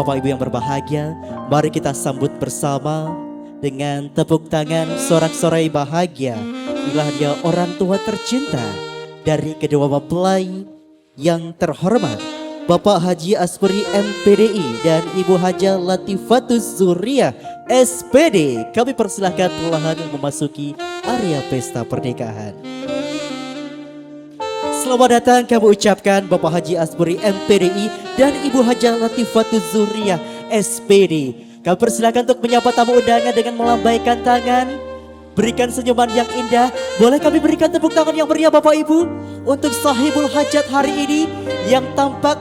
Bapak Ibu yang berbahagia, mari kita sambut bersama dengan tepuk tangan sorak-sorai bahagia. Inilah dia orang tua tercinta dari kedua mempelai yang terhormat, Bapak Haji Aspri MPDI dan Ibu Haja Latifatus Zuriah SPD. Kami persilahkan perlahan memasuki area pesta pernikahan. Selamat datang kami ucapkan Bapak Haji Aspri MPDI dan Ibu Haja Latifatus Zuriah SPD. Kami persilakan untuk menyapa tamu undangan dengan melambaikan tangan, berikan senyuman yang indah. Boleh kami berikan tepuk tangan yang meriah Bapak Ibu untuk sahibul hajat hari ini yang tampak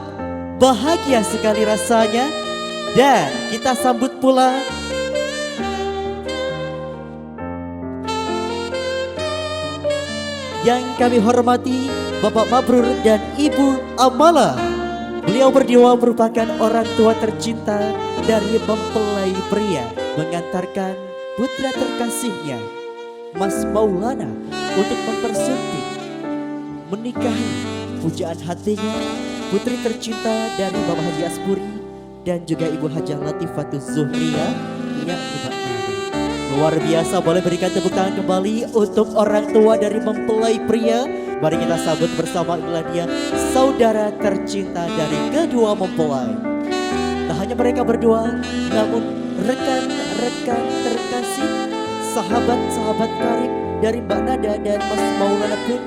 bahagia sekali rasanya. Dan kita sambut pula yang kami hormati Bapak Mabrur dan Ibu Amala. Beliau berdua merupakan orang tua tercinta dari mempelai pria, mengantarkan putra terkasihnya Mas Maulana untuk mempersunting, menikahi pujaan hatinya putri tercinta dari Bapak Haji Aspri dan juga Ibu Haja Latifatus Zuriah yang luar biasa. Boleh berikan tepuk tangan kembali untuk orang tua dari mempelai pria. Mari kita sambut bersama, inilah dia saudara tercinta dari kedua mempelai. Tak hanya mereka berdua, namun rekan-rekan terkasih, sahabat-sahabat karib dari Mbak Nada dan Mas Maulana pun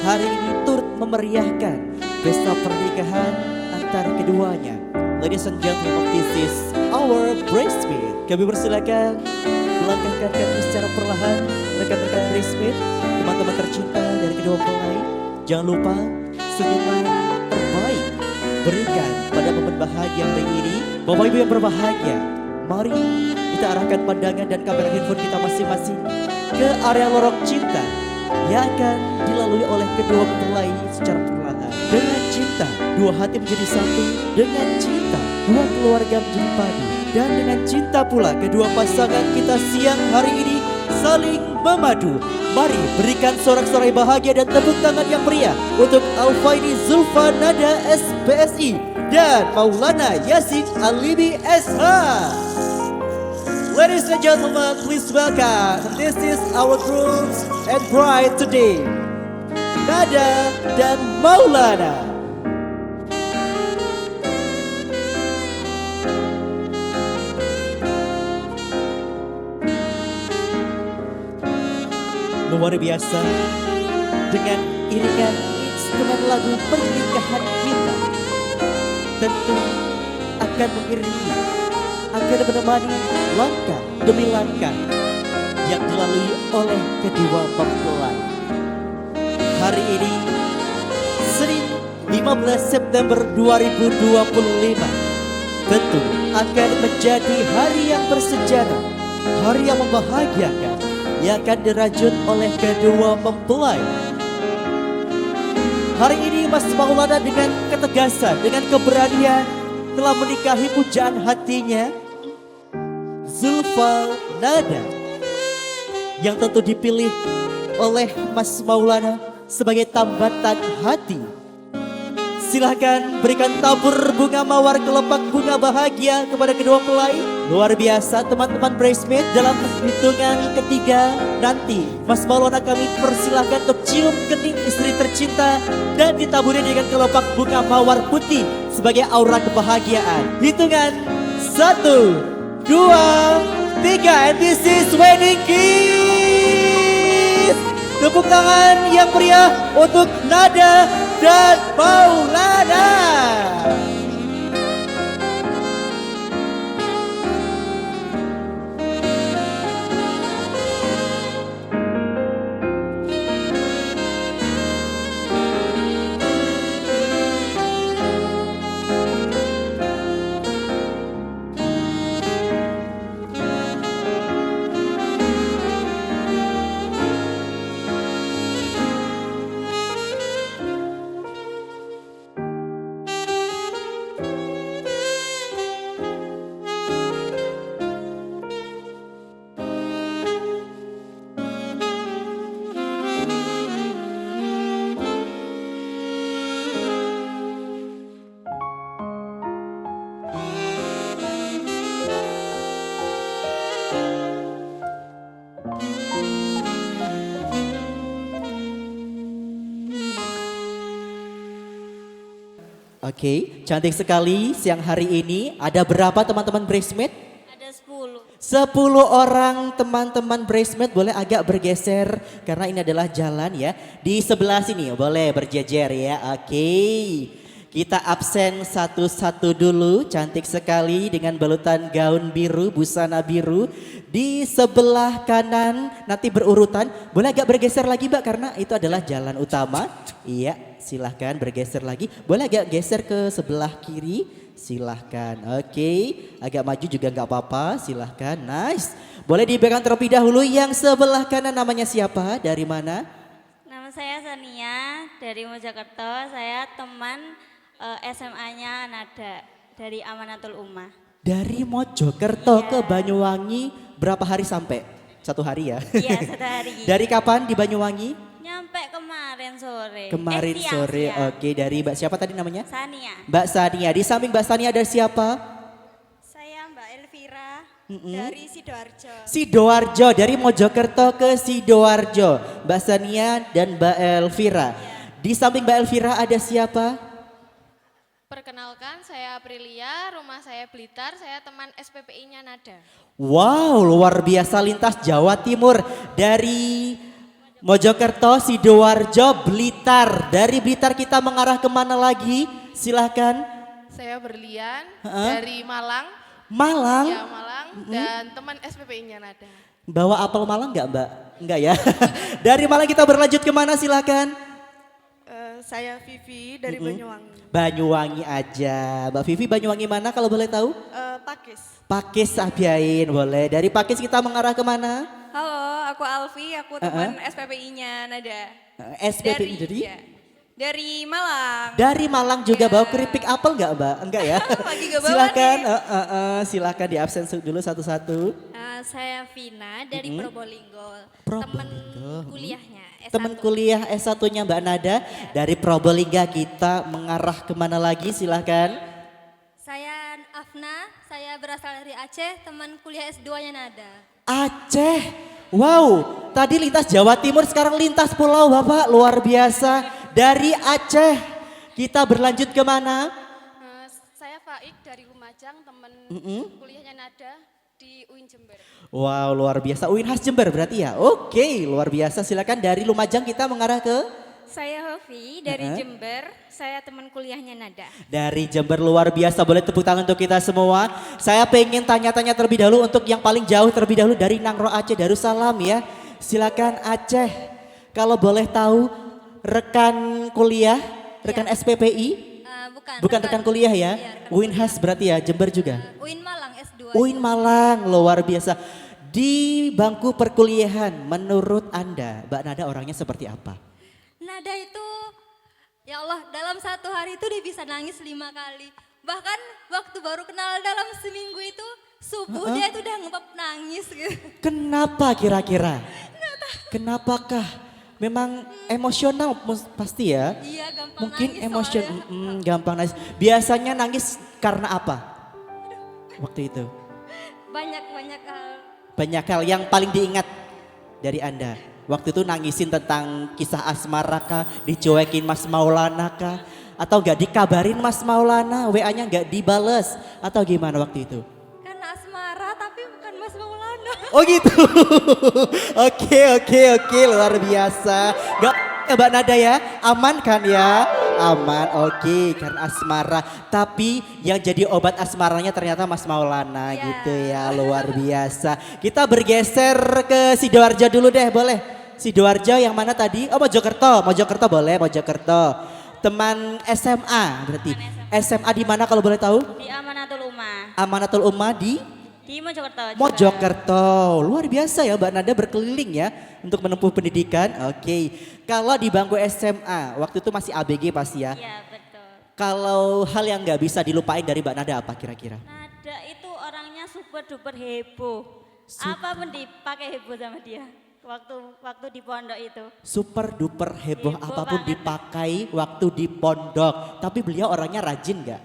hari ini turut memeriahkan pesta pernikahan antara keduanya. Ladies and gentlemen, this is our bridesmaid. Kami persilakan melangkahkan kaki secara perlahan rekan-rekan bridesmaid, teman-teman tercinta dari kedua mempelai. Jangan lupa senyuman terbaik berikan pada momen bahagia hari ini. Bapak Ibu yang berbahagia, mari kita arahkan pandangan dan kamera handphone kita masing-masing ke area lorong cinta yang akan dilalui oleh kedua mempelai secara perlahan. Dengan cinta, dua hati menjadi satu. Dengan cinta, dua keluarga menjadi padu. Dan dengan cinta pula kedua pasangan kita siang hari ini saling memadu. Mari berikan sorak-sorai bahagia dan tepuk tangan yang meriah untuk Alfaini Zulfa Nada SPSI dan Maulana Yasin Alibi SH. Ladies and gentlemen, please welcome. This is our grooms and bride today, Nada dan Maulana. Luar biasa, dengan iringan instrumen lagu pernikahan kita tentu akan mengiringi, akan menemani langkah demi langkah yang dilalui oleh kedua mempelai. Hari ini Senin 15 September 2025 tentu akan menjadi hari yang bersejarah, hari yang membahagiakan, yang akan dirajut oleh kedua mempelai. Hari ini Mas Maulana dengan ketegasan, dengan keberanian telah menikahi pujaan hatinya Zulfa Nada, yang tentu dipilih oleh Mas Maulana sebagai tambatan hati. Silahkan berikan tabur bunga mawar kelopak bunga bahagia kepada kedua mempelai. Luar biasa teman-teman bridesmaid, dalam hitungan ketiga nanti Mas Maulana kami persilahkan untuk cium kening istri tercinta dan ditaburi dengan kelopak bunga mawar putih sebagai aura kebahagiaan. Hitungan 1, 2, 3, and this is wedding kiss. Tepuk tangan yang meriah untuk Nada dan Maulana. Oke, cantik sekali siang hari ini. Ada berapa teman-teman bridesmaid? Ada 10. 10 orang teman-teman bridesmaid, boleh agak bergeser karena ini adalah jalan ya. Di sebelah sini boleh berjejer ya. Oke. Kita absen satu-satu dulu, cantik sekali dengan balutan gaun biru, busana biru. Di sebelah kanan nanti berurutan, boleh agak bergeser lagi Mbak karena itu adalah jalan utama. Iya, silahkan bergeser lagi. Boleh agak geser ke sebelah kiri, silahkan. Oke, agak maju juga nggak apa-apa, silahkan. Nice. Boleh dipegang terlebih dahulu yang sebelah kanan namanya siapa, dari mana? Nama saya Sania dari Mojokerto. Saya teman SMA-nya Nada dari Amanatul Ummah. Dari Mojokerto Iya. ke Banyuwangi berapa hari sampai? 1 hari ya? Iya, 1 hari. Dari kapan di Banyuwangi? Nyampe kemarin sore. Kemarin siang, sore. siang. Oke, dari Mbak siapa tadi namanya? Sania. Mbak Sania. Di samping Mbak Sania ada siapa? Saya Mbak Elvira dari Sidoarjo. Sidoarjo, dari Mojokerto ke Sidoarjo. Mbak Sania dan Mbak Elvira. Di samping Mbak Elvira ada siapa? Perkenalkan, saya Aprilia, rumah saya Blitar, saya teman SPPI-nya Nada. Wow, luar biasa lintas Jawa Timur. Dari Mojokerto, Sidoarjo, Blitar. Dari Blitar kita mengarah kemana lagi? Silahkan. Saya Berlian Heeh. dari Malang, Malang. ya Malang, dan teman SPPI-nya Nada. Bawa apel Malang nggak Mbak? Enggak ya. Dari Malang kita berlanjut kemana silahkan. Saya Vivi dari Banyuwangi. Banyuwangi aja. Mbak Vivi Banyuwangi mana kalau boleh tahu? Pakis. Pakis Sabiain boleh. Dari Pakis kita mengarah kemana? Halo, aku Alfi, aku teman SPPI-nya Nada. SPPI jadi? Iya, dari Malang. Dari Malang juga bawa keripik apel nggak Mbak? Enggak ya? Lagi nggak bawa Silakan, nih. silakan di absen dulu satu-satu. Saya Vina dari Probolinggo. Probolinggo. Teman kuliahnya S1. Teman kuliah S1-nya Mbak Nada dari Probolinggo kita mengarah kemana lagi silahkan. Saya Afna, saya berasal dari Aceh, teman kuliah S2-nya Nada. Aceh, wow, tadi lintas Jawa Timur sekarang lintas pulau Bapak, luar biasa. Dari Aceh kita berlanjut kemana? Saya Faik dari Lumajang, teman kuliahnya Nada di UIN Jember. Wow, luar biasa. UIN khas Jember berarti ya? Oke, luar biasa. Silakan dari Lumajang kita mengarah ke? Saya Hovi dari Jember, saya teman kuliahnya Nada. Dari Jember, luar biasa. Boleh tepuk tangan untuk kita semua. Saya pengen tanya-tanya terlebih dahulu untuk yang paling jauh terlebih dahulu dari Nangro Aceh Darussalam ya. Silakan Aceh. Kalau boleh tahu rekan kuliah, rekan SPPI? Bukan rekan kuliah ya? UIN khas berarti ya, Jember juga? UIN Malang S2. UIN Malang, luar biasa. Di bangku perkuliahan, menurut Anda, Mbak Nada orangnya seperti apa? Nada itu, ya Allah, dalam 1 hari itu dia bisa nangis 5 kali. Bahkan waktu baru kenal dalam seminggu itu, subuh dia itu udah ngepap nangis gitu. Kenapa kira-kira? Kenapakah? Memang emosional pasti ya? Iya, gampang Mungkin nangis emosional, soalnya. gampang nangis. Biasanya nangis karena apa? Waktu itu? Banyak hal. Banyak hal yang paling diingat dari Anda. Waktu itu nangisin tentang kisah asmara kah? Dicuekin Mas Maulana kah? Atau gak dikabarin Mas Maulana? WA-nya gak dibales? Atau gimana waktu itu? Karena asmara tapi bukan Mas Maulana. Oh gitu. Oke, luar biasa. Gak Mbak Nada ya, aman kan ya? Aman, oke, karena asmara. Tapi yang jadi obat asmaranya ternyata Mas Maulana gitu ya, luar biasa. Kita bergeser ke Sidoarjo dulu deh, boleh? Sidoarjo yang mana tadi? Oh Mojokerto boleh, Mojokerto. Teman SMA berarti. SMA di mana kalau boleh tahu? Di Amanatul Ummah. Amanatul Ummah di Mojokerto juga. Mojokerto. Luar biasa ya Mbak Nada berkeliling ya untuk menempuh pendidikan. Oke. Kalau di bangku SMA, waktu itu masih ABG pasti ya. Iya, betul. Kalau hal yang nggak bisa dilupain dari Mbak Nada apa kira-kira? Nada itu orangnya super duper heboh. Apapun dipakai heboh sama dia. Waktu di pondok itu. Super duper heboh, Heboh apapun banget. dipakai waktu di pondok. Tapi beliau orangnya rajin nggak?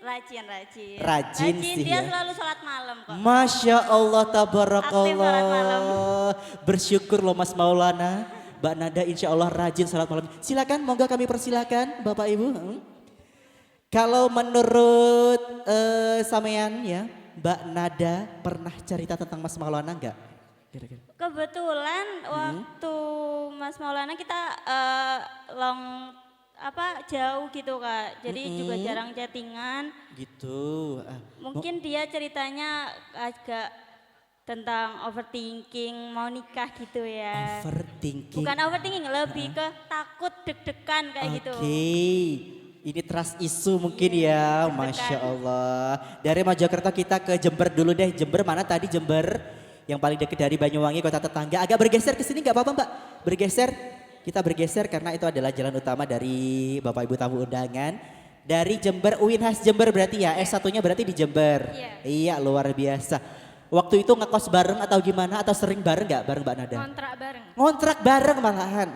Rajin sih Dia ya. selalu sholat malam kok. Masya Allah, Aktif sholat tabarakallah. Bersyukur loh Mas Maulana. Mbak Nada insya Allah rajin salat malam. Silakan, monggo kami persilakan Bapak Ibu. Kalau menurut sampean ya, Mbak Nada pernah cerita tentang Mas Maulana enggak? Kira-kira. Kebetulan waktu Mas Maulana kita jauh gitu Kak. Jadi juga jarang chattingan. Gitu. Mungkin dia ceritanya agak tentang overthinking, mau nikah gitu ya. Overthinking. Bukan overthinking, lebih ke takut deg-degan kayak gitu. Oke, ini trust isu mungkin ya, Masya Allah. Dari Mojokerto kita ke Jember dulu deh. Jember mana tadi Jember? Yang paling dekat dari Banyuwangi, kota tetangga. Agak bergeser ke sini nggak apa-apa Mbak? Bergeser, kita bergeser karena itu adalah jalan utama dari Bapak Ibu tamu undangan. Dari Jember, UIN Jember berarti ya, S1-nya berarti di Jember. Iya, luar biasa. Waktu itu ngekos bareng atau gimana? Atau sering bareng nggak bareng Mbak Nada? Kontrak bareng. Ngontrak bareng malahan.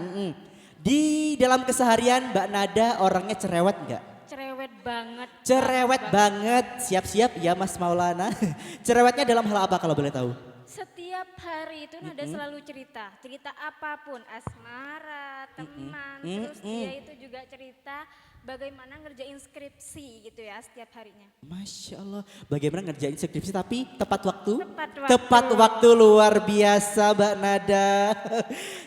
Di dalam keseharian Mbak Nada orangnya cerewet nggak? Cerewet banget. Cerewet banget. Siap-siap ya Mas Maulana. Cerewetnya dalam hal apa kalau boleh tahu? Setiap hari itu Nada selalu cerita. Cerita apapun, asmara, teman. Terus dia itu juga cerita bagaimana ngerjain skripsi gitu ya setiap harinya. Masya Allah. Bagaimana ngerjain skripsi tapi tepat waktu? Tepat waktu. Tepat waktu luar biasa Mbak Nada.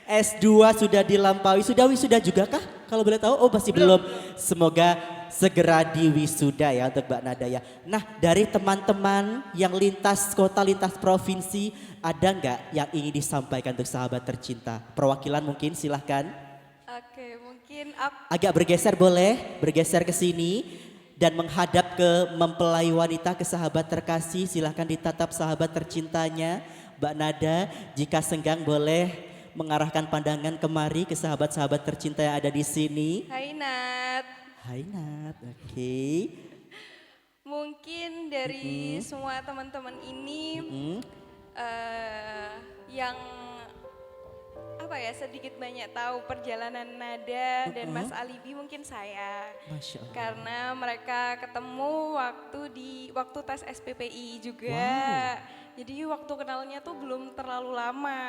S2 sudah dilampaui. Sudah wisuda juga kah? Kalau boleh tahu? Oh masih belum. Semoga segera diwisuda ya untuk Mbak Nada ya. Nah dari teman-teman yang lintas kota, lintas provinsi, ada nggak yang ingin disampaikan untuk sahabat tercinta? Perwakilan mungkin silahkan. Oke, mungkin aku Agak bergeser boleh, bergeser ke sini dan menghadap ke mempelai wanita, ke sahabat terkasih. Silahkan ditatap sahabat tercintanya. Mbak Nada jika senggang boleh mengarahkan pandangan kemari ke sahabat-sahabat tercinta yang ada di sini. Hai Nat. Hai Nat, oke. Mungkin dari semua teman-teman ini yang sedikit banyak tahu perjalanan Nada dan Mas Alibi mungkin saya. Masya Allah. Karena mereka ketemu waktu tes SPPI juga. Jadi waktu kenalnya tuh belum terlalu lama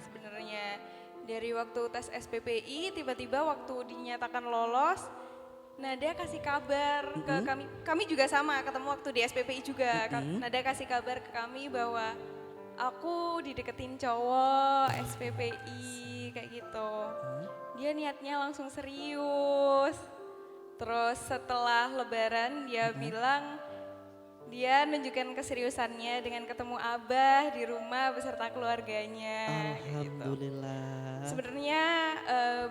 sebenarnya. Dari waktu tes SPPI tiba-tiba waktu dinyatakan lolos, Nada kasih kabar ke kami. Kami juga sama ketemu waktu di SPPI juga. Nada kasih kabar ke kami bahwa aku dideketin cowok SPPI kayak gitu. Dia niatnya langsung serius. Terus setelah lebaran dia bilang dia nunjukkan keseriusannya dengan ketemu Abah di rumah beserta keluarganya. Kayak gitu. Alhamdulillah. Sebenarnya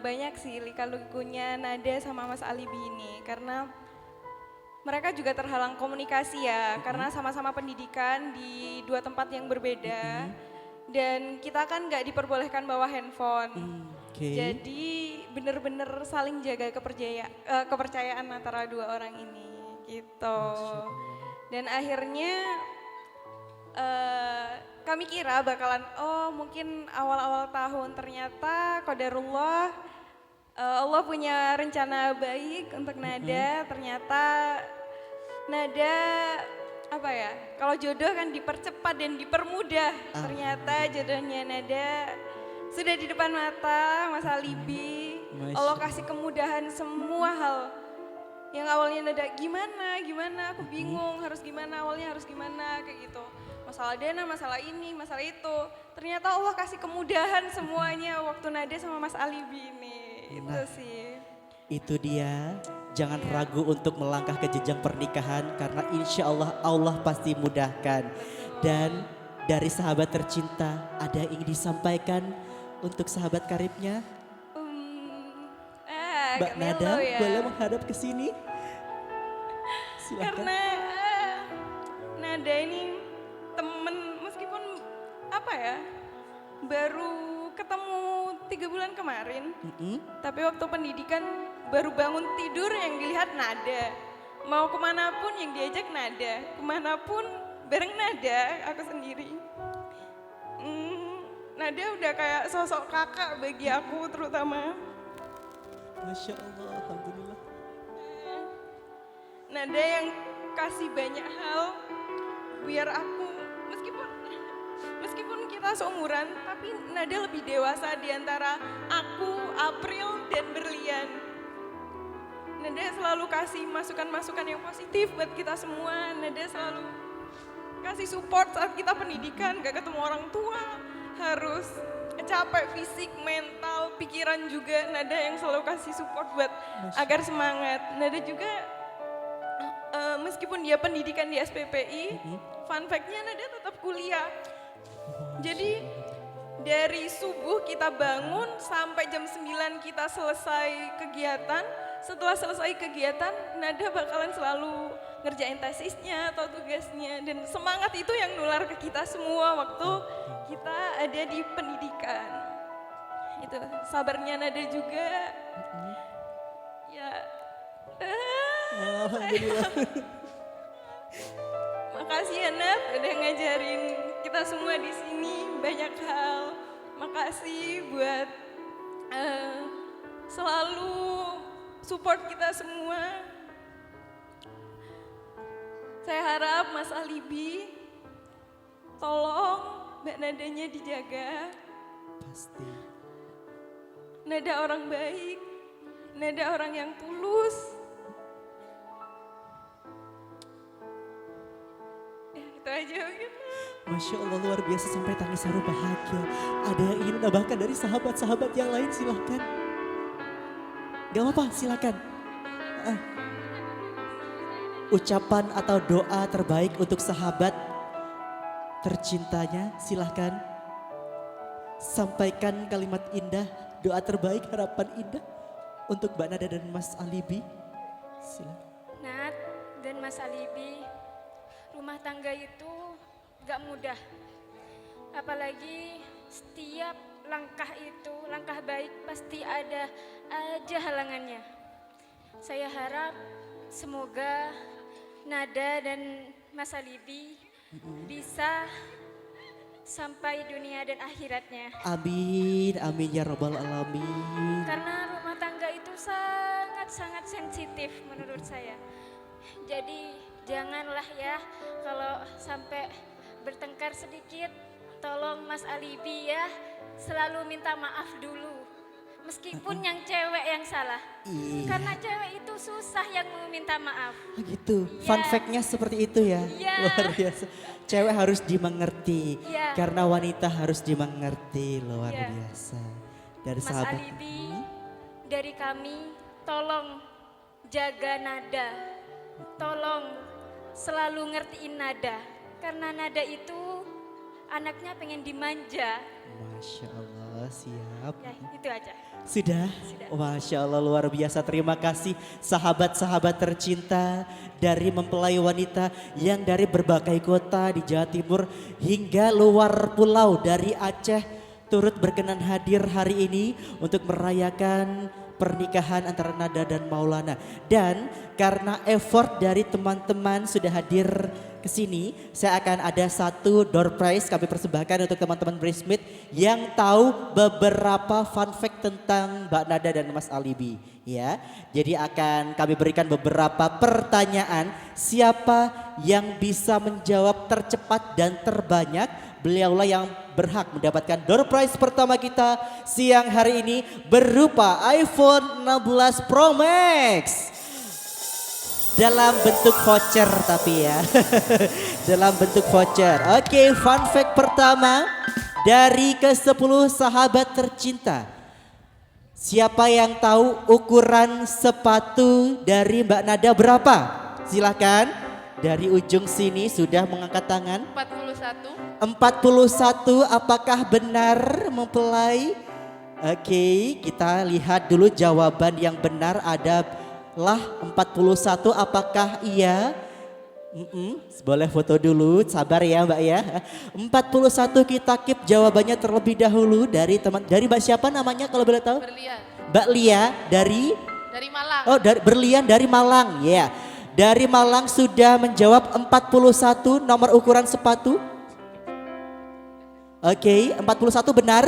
banyak sih lika-likunya Nada sama Mas Alibi ini karena mereka juga terhalang komunikasi ya karena sama-sama pendidikan di dua tempat yang berbeda dan kita kan nggak diperbolehkan bawa handphone. Jadi bener-bener saling jaga kepercayaan antara dua orang ini gitu. Dan akhirnya kami kira bakalan mungkin awal-awal tahun, ternyata qadarullah Allah punya rencana baik untuk Nada. Ternyata Nada kalau jodoh kan dipercepat dan dipermudah. Ternyata jodohnya Nada sudah di depan mata Mas Alibi. Allah kasih kemudahan semua hal. Yang awalnya Nada gimana, aku bingung harus gimana, awalnya harus gimana kayak gitu. Masalah dana, masalah ini, masalah itu. Ternyata Allah kasih kemudahan semuanya waktu Nada sama Mas Alibi ini. Itu sih. Itu dia, jangan ragu untuk melangkah ke jenjang pernikahan karena insya Allah Allah pasti mudahkan. Dan dari sahabat tercinta ada yang ingin disampaikan untuk sahabat karibnya? Mbak Nada ya. boleh menghadap ke sini? Silakan. Karena Nada ini temen meskipun baru ketemu 3 bulan kemarin, tapi waktu pendidikan baru bangun tidur yang dilihat Nada. Mau kemanapun yang diajak Nada, kemanapun bareng Nada, aku sendiri. Nada udah kayak sosok kakak bagi aku terutama. Masya Allah, Alhamdulillah. Nada yang kasih banyak hal biar aku meskipun kita seumuran tapi Nada lebih dewasa di antara aku aku, April, dan Berlian. Nada selalu kasih masukan-masukan yang positif buat kita semua. Nada selalu kasih support saat kita pendidikan, gak ketemu orang tua, harus capek fisik, mental, pikiran juga. Nada yang selalu kasih support buat agar semangat. Nada juga meskipun dia pendidikan di SPPI, fun fact-nya Nada tetap kuliah. Jadi dari subuh kita bangun sampai jam 9 kita selesai kegiatan. Setelah selesai kegiatan, Nada bakalan selalu ngerjain tesisnya atau tugasnya. Dan semangat itu yang nular ke kita semua waktu kita ada di pendidikan. Itu sabarnya Nada juga. Ya. Alhamdulillah. Makasih ya Nat, udah ngajarin kita semua di sini banyak hal. Makasih buat selalu support kita semua. Saya harap Mas Alibi, tolong Mbak Nadanya dijaga. Pasti. Nada orang baik, Nada orang yang tulus. Ya itu aja mungkin. Masya Allah luar biasa sampai tangis haru bahagia. Ada yang ingin menambahkan dari sahabat-sahabat yang lain silahkan. Gak apa-apa silakan. Ucapan atau doa terbaik untuk sahabat tercintanya silahkan. Sampaikan kalimat indah, doa terbaik, harapan indah untuk Mbak Nada dan Mas Alibi. Silakan. Nat dan Mas Alibi, rumah tangga itu gak mudah. Apalagi setiap langkah itu, langkah baik pasti ada aja halangannya. Saya harap semoga Nada dan Mas Alibi bisa sampai dunia dan akhiratnya. Amin, amin ya rabbal alamin. Karena rumah tangga itu sangat-sangat sensitif menurut saya. Jadi janganlah ya kalau sampai bertengkar sedikit, tolong Mas Alibi ya selalu minta maaf dulu. Meskipun yang cewek yang salah. Iya. Karena cewek itu susah yang mau minta maaf. Gitu, fun Iya. fact-nya seperti itu ya. Iya. Luar biasa. Cewek harus dimengerti, Iya. karena wanita harus dimengerti, luar Iya. biasa. Dari Mas sahabat. Alibi, dari kami tolong jaga Nada. Tolong selalu ngertiin Nada. Karena Nada itu anaknya pengen dimanja. Masya Allah, siap. Ya itu aja. Sudah? Masya Allah luar biasa, terima kasih sahabat-sahabat tercinta dari mempelai wanita yang dari berbagai kota di Jawa Timur hingga luar pulau dari Aceh turut berkenan hadir hari ini untuk merayakan pernikahan antara Nada dan Maulana. Dan karena effort dari teman-teman sudah hadir ke sini, saya akan ada satu door prize kami persembahkan untuk teman-teman Bridesmaid yang tahu beberapa fun fact tentang Mbak Nada dan Mas Alibi. Ya, jadi akan kami berikan beberapa pertanyaan. Siapa yang bisa menjawab tercepat dan terbanyak, beliaulah yang berhak mendapatkan door prize pertama kita siang hari ini berupa iPhone 16 Pro Max. Dalam bentuk voucher tapi ya. Dalam bentuk voucher. Oke, fun fact pertama dari ke-10 sahabat tercinta. Siapa yang tahu ukuran sepatu dari Mbak Nada berapa? Silahkan. Dari ujung sini sudah mengangkat tangan. 41. 41, apakah benar mempelai? Oke, kita lihat dulu jawaban yang benar adalah 41, apakah iya? Boleh foto dulu, sabar ya Mbak ya. 41 kita keep jawabannya terlebih dahulu dari dari Mbak siapa namanya kalau boleh tahu? Berlian. Mbak Lia dari Malang. Oh, Berlian dari Malang, ya. Yeah. Dari Malang sudah menjawab 41 nomor ukuran sepatu. Oke, 41 benar?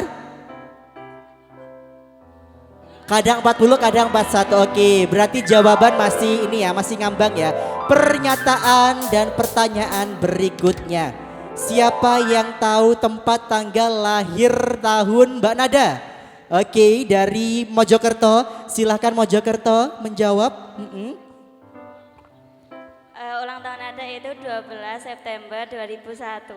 Kadang 40, kadang 41. Oke, berarti jawaban masih ini ya, masih ngambang ya. Pernyataan dan pertanyaan berikutnya. Siapa yang tahu tempat tanggal lahir tahun Mbak Nada? Oke, dari Mojokerto, silahkan Mojokerto menjawab. Ulang tahun Ada itu 12 September 2001.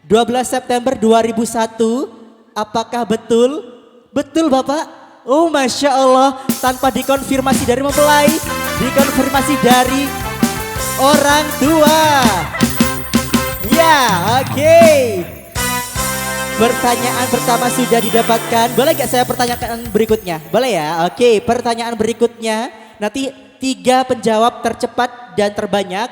12 September 2001, apakah betul? Betul Bapak? Oh Masya Allah, tanpa dikonfirmasi dari mempelai, dikonfirmasi dari orang tua. Ya, oke. Pertanyaan pertama sudah didapatkan. Boleh gak saya pertanyakan berikutnya? Boleh ya? Oke, pertanyaan berikutnya. Nanti 3 penjawab tercepat dan terbanyak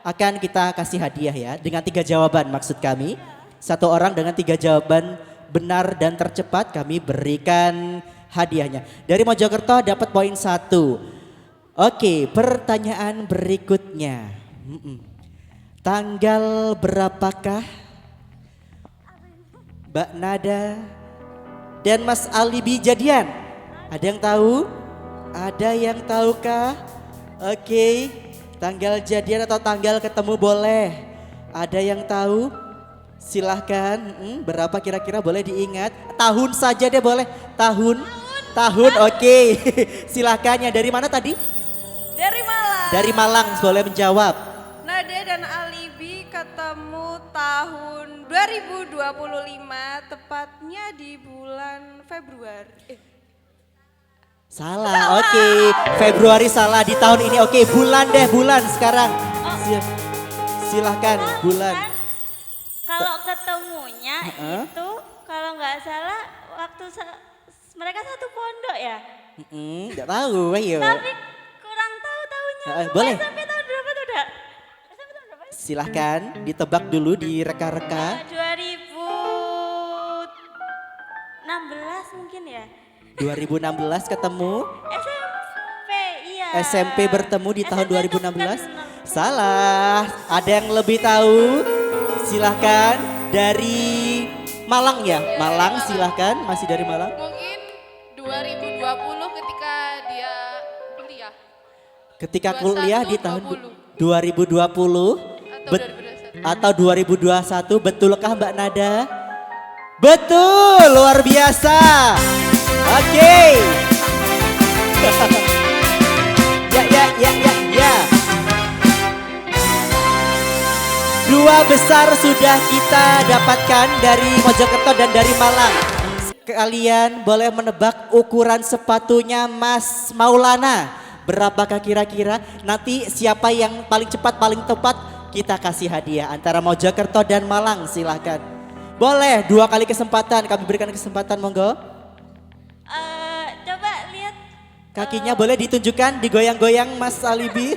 akan kita kasih hadiah ya. Dengan 3 jawaban maksud kami. 1 orang dengan 3 jawaban benar dan tercepat kami berikan hadiahnya. Dari Mojokerto dapat poin 1. Oke, pertanyaan berikutnya. Tanggal berapakah Mbak Nada dan Mas Alibi jadian? Ada yang tahu? Ada yang tahukah? Oke, tanggal jadian atau tanggal ketemu boleh. Ada yang tahu? Silahkan. Berapa kira-kira boleh diingat? Tahun saja deh boleh. Tahun. Oke. Silahkan. Yang dari mana tadi? Dari Malang. Dari Malang boleh menjawab. Nada dan Alibi ketemu tahun 2025, tepatnya di bulan Februari. Salah, oke. Februari salah di tahun ini. Oke, bulan deh, bulan sekarang. Silahkan, bulan. Kalau ketemunya itu kalau nggak salah waktu mereka satu pondok ya. Nggak tahu, ayo. Tapi kurang tahu tahunnya. Boleh. SMP tahun berapa tuh Dak? SMP tahun berapa? Silahkan ditebak dulu di reka-reka. 2016 mungkin ya. 2016 ketemu. SMP iya. SMP bertemu di tahun SMP 2016. kan Salah. Ada yang lebih tahu? Silahkan dari Malang ya. Malang silahkan. Masih dari Malang. Mungkin 2020 ketika dia kuliah. Ketika kuliah di tahun 2020 Atau 2021. atau 2021, betulkah Mbak Nada? Betul, luar biasa. Oke. Ya. 2 besar sudah kita dapatkan dari Mojokerto dan dari Malang. Kalian boleh menebak ukuran sepatunya Mas Maulana. Berapakah kira-kira? Nanti siapa yang paling cepat, paling tepat kita kasih hadiah antara Mojokerto dan Malang, silahkan. Boleh 2 kali kesempatan, kami berikan kesempatan, monggo. Coba lihat Kakinya boleh ditunjukkan, digoyang-goyang Mas Alibi.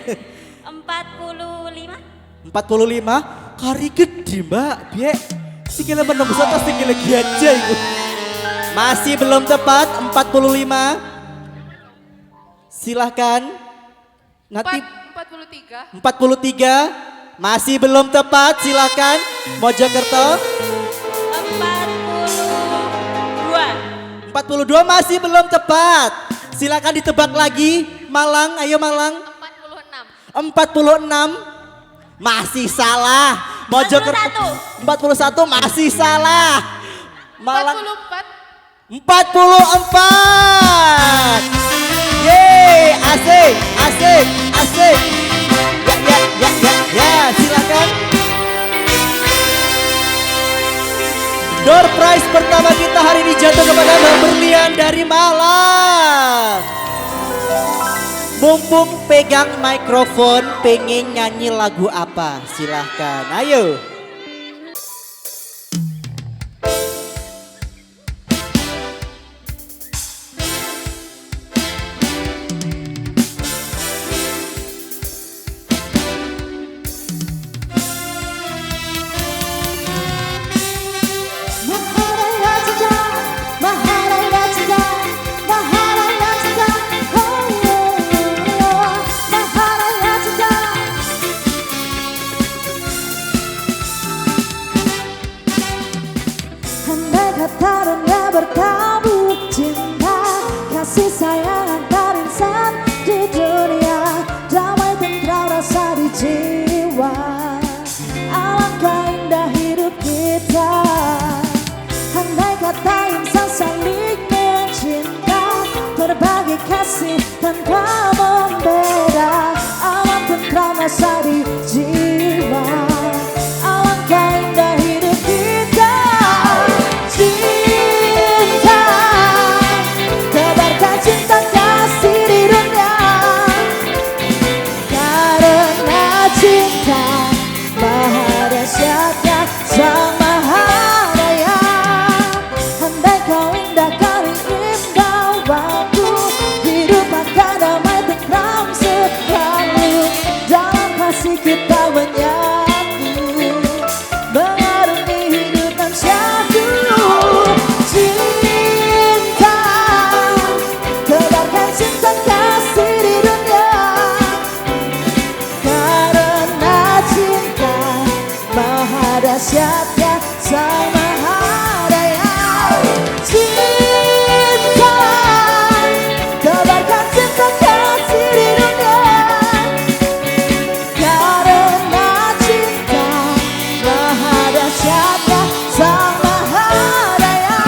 45. 45, kari gede Mbak, biar sikile menembus atas sikile aja itu. Masih belum tepat, 45. Silahkan. Nanti 43, masih belum tepat, silahkan. Mojokerto. 42 masih belum tepat. Silakan ditebak lagi. Malang, ayo Malang. 46. Masih salah. Mojokerto 41 masih salah. Malang 44. Yeay, asik. Ya, silakan. Door prize pertama kita hari ini jatuh kepada Mbak Berlian dari Malang. Mumpung pegang mikrofon, pengen nyanyi lagu apa? Silahkan, ayo. Andai kata dunia bertabur cinta, kasih sayang antar insan di dunia, damai tentram rasa di jiwa, alangkah indah hidup kita. Andai kata insan saling mencinta, dahsyatnya Sang Maha Daya. Cinta, tebarkan cinta kasih di dunia, karena cinta maha dahsyatnya Sang Maha Daya.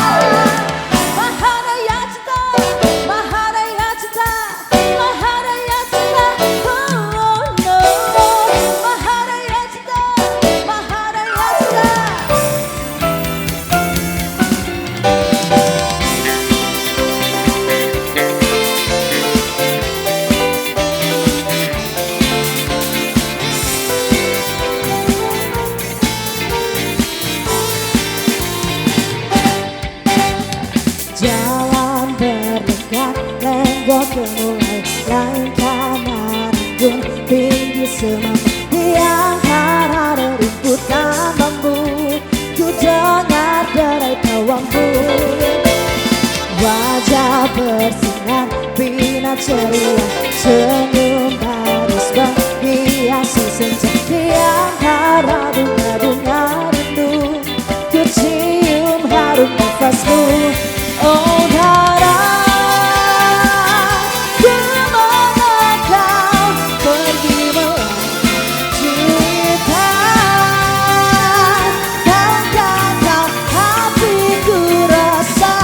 Maha Daya cinta, Maha Daya cinta, Maha Daya cinta, oh no. Maha Daya cinta, Maha Daya cinta. Jalan berdekat, lenggok mulai lain kanan gun tinggi semampu di antara rerumputan bambu. Ku dengar derai pawangmu, wajah bersinar bina ceria, senyum manis menghiasi senja di antara bunga-bunga rindu. Ku cium harum nafasmu, oh Dara, kemana kau pergi melanjutkan? Tahukah hatiku rasa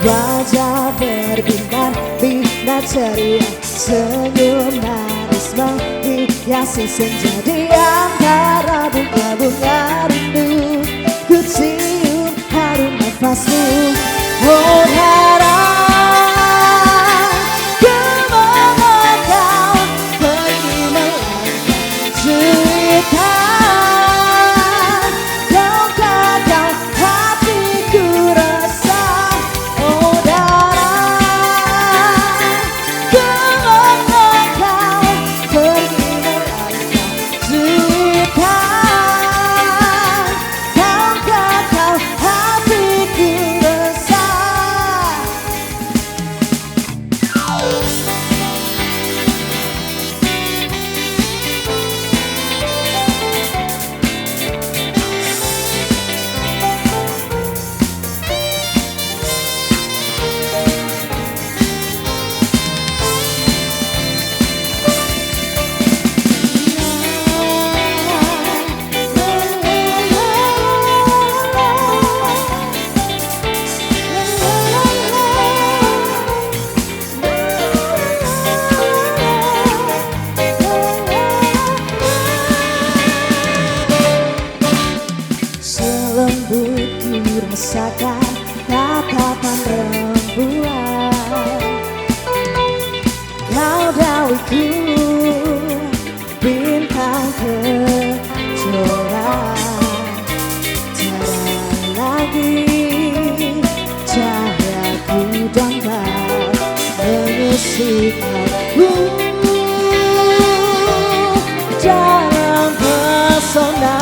wajah berbinar bina ceria, senyum manis menghiasi senja di antara bunga-bunga rindu. Ku cium harum nafasmu, oh Dara, kemana kau pergi melanjutkan? Tahukah kau hatiku rasa, oh Dara, kemana kau pergi melanjutkan? Tahukah kau hatiku rasa. Selembut ku rasakan tatapan rembulan, kau dawiku bintang kejora. Tiada lagi cahayaku dapat mengusik aku dalam pesona.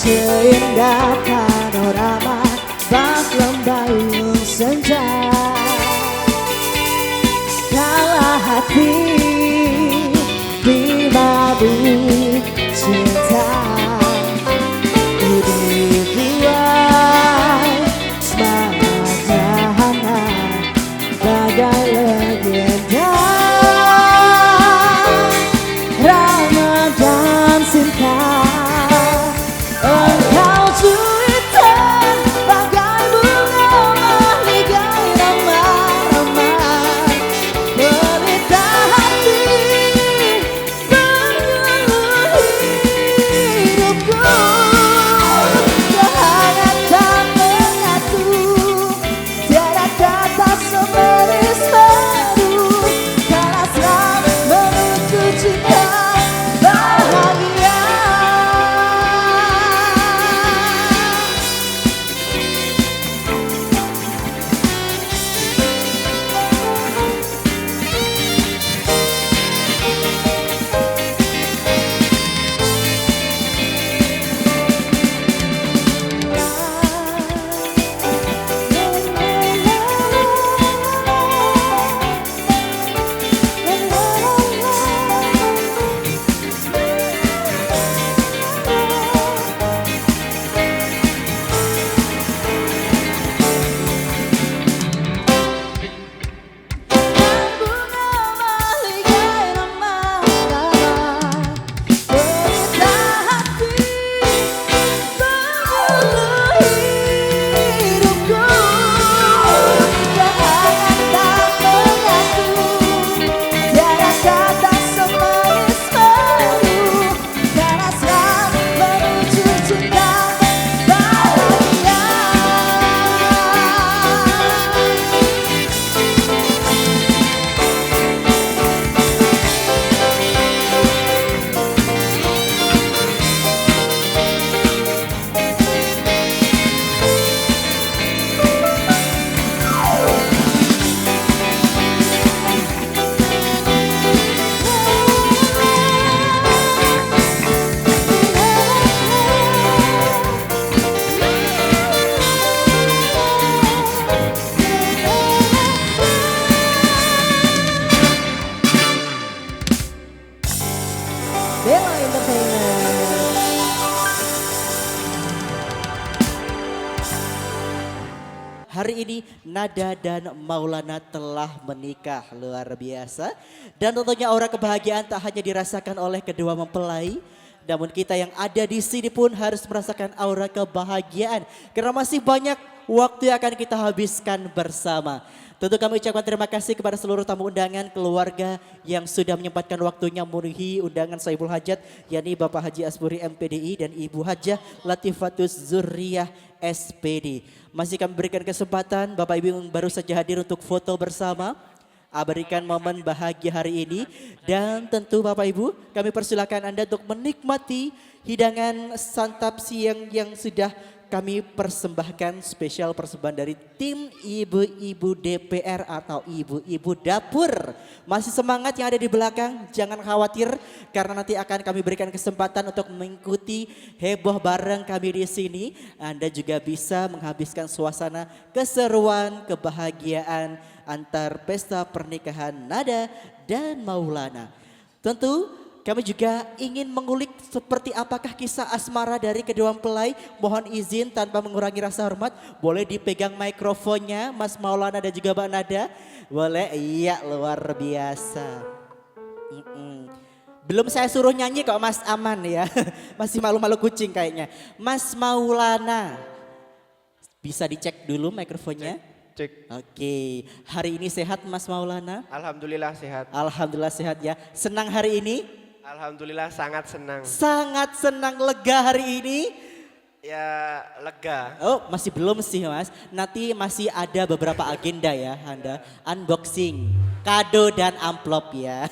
Seindah panorama bak lembayung senja, kala hati dimabuk cinta. Ku dibuai semangat dahana bagai legenda, Ramadan cinta. Engkau cuitan bagai bunga maligai ramah-ramah, pelita hati menyeluruh hidupku. Kehangatan menyatu, tiada kata semeris madu, kala serap menuju cinta bahagia. hari ini Nada dan Maulana telah menikah, luar biasa. Dan tentunya aura kebahagiaan tak hanya dirasakan oleh kedua mempelai, namun kita yang ada di sini pun harus merasakan aura kebahagiaan karena masih banyak waktu yang akan kita habiskan bersama. Tentu kami ucapkan terima kasih kepada seluruh tamu undangan, keluarga yang sudah menyempatkan waktunya memenuhi undangan Saibul Hajat, yakni Bapak Haji Asburi MPDI dan Ibu Hajah Latifatus Zurriyah SPD. Masih kami berikan kesempatan Bapak Ibu yang baru saja hadir untuk foto bersama, berikan momen bahagia hari ini. Dan tentu Bapak Ibu, kami persilakan Anda untuk menikmati hidangan santap siang yang sudah kami persembahkan, spesial persembahan dari tim ibu-ibu DPR atau ibu-ibu dapur. Masih semangat yang ada di belakang, jangan khawatir karena nanti akan kami berikan kesempatan untuk mengikuti heboh bareng kami di sini. Anda juga bisa menghabiskan suasana keseruan, kebahagiaan antar pesta pernikahan Nada dan Maulana. Tentu kami juga ingin mengulik seperti apakah kisah asmara dari kedua mempelai. Mohon izin tanpa mengurangi rasa hormat, boleh dipegang mikrofonnya Mas Maulana dan juga Mbak Nada. Boleh? Iya, luar biasa. Belum saya suruh nyanyi kok Mas, aman ya. Masih malu-malu kucing kayaknya. Mas Maulana, bisa dicek dulu mikrofonnya? Cek. Oke, hari ini sehat Mas Maulana? Alhamdulillah sehat. Alhamdulillah sehat ya. Senang hari ini? Alhamdulillah sangat senang. Sangat senang, lega hari ini? Ya lega. Oh masih belum sih Mas, nanti masih ada beberapa agenda ya Anda. Unboxing, kado dan amplop ya.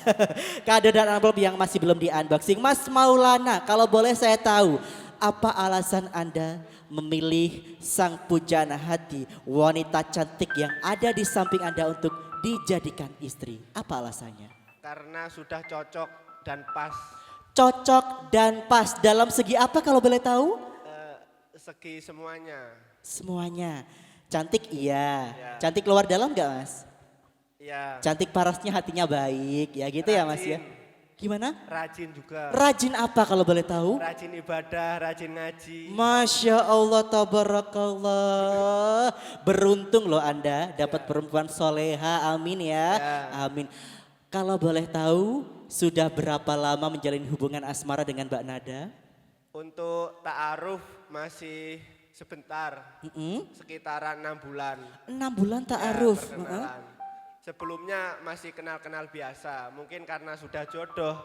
Kado dan amplop yang masih belum di unboxing. Mas Maulana, kalau boleh saya tahu, apa alasan Anda memilih sang pujana hati, wanita cantik yang ada di samping Anda untuk dijadikan istri? Apa alasannya? Karena sudah cocok dan pas. Cocok dan pas dalam segi apa kalau boleh tahu? Segi semuanya. Semuanya. Cantik iya. Ya. Cantik luar dalam gak Mas? Ya. Cantik parasnya hatinya baik ya gitu ya Mas ya. Gimana? Rajin juga. Rajin apa kalau boleh tahu? Rajin ibadah, rajin ngaji. Masya Allah tabarakallah. Beruntung loh Anda dapat perempuan soleha, amin ya. Amin. Kalau boleh tahu sudah berapa lama menjalin hubungan asmara dengan Mbak Nada? Untuk ta'aruf masih sebentar. Sekitaran 6 bulan. 6 bulan ta'aruf. Ya, perkenalan. Sebelumnya masih kenal-kenal biasa. Mungkin karena sudah jodoh.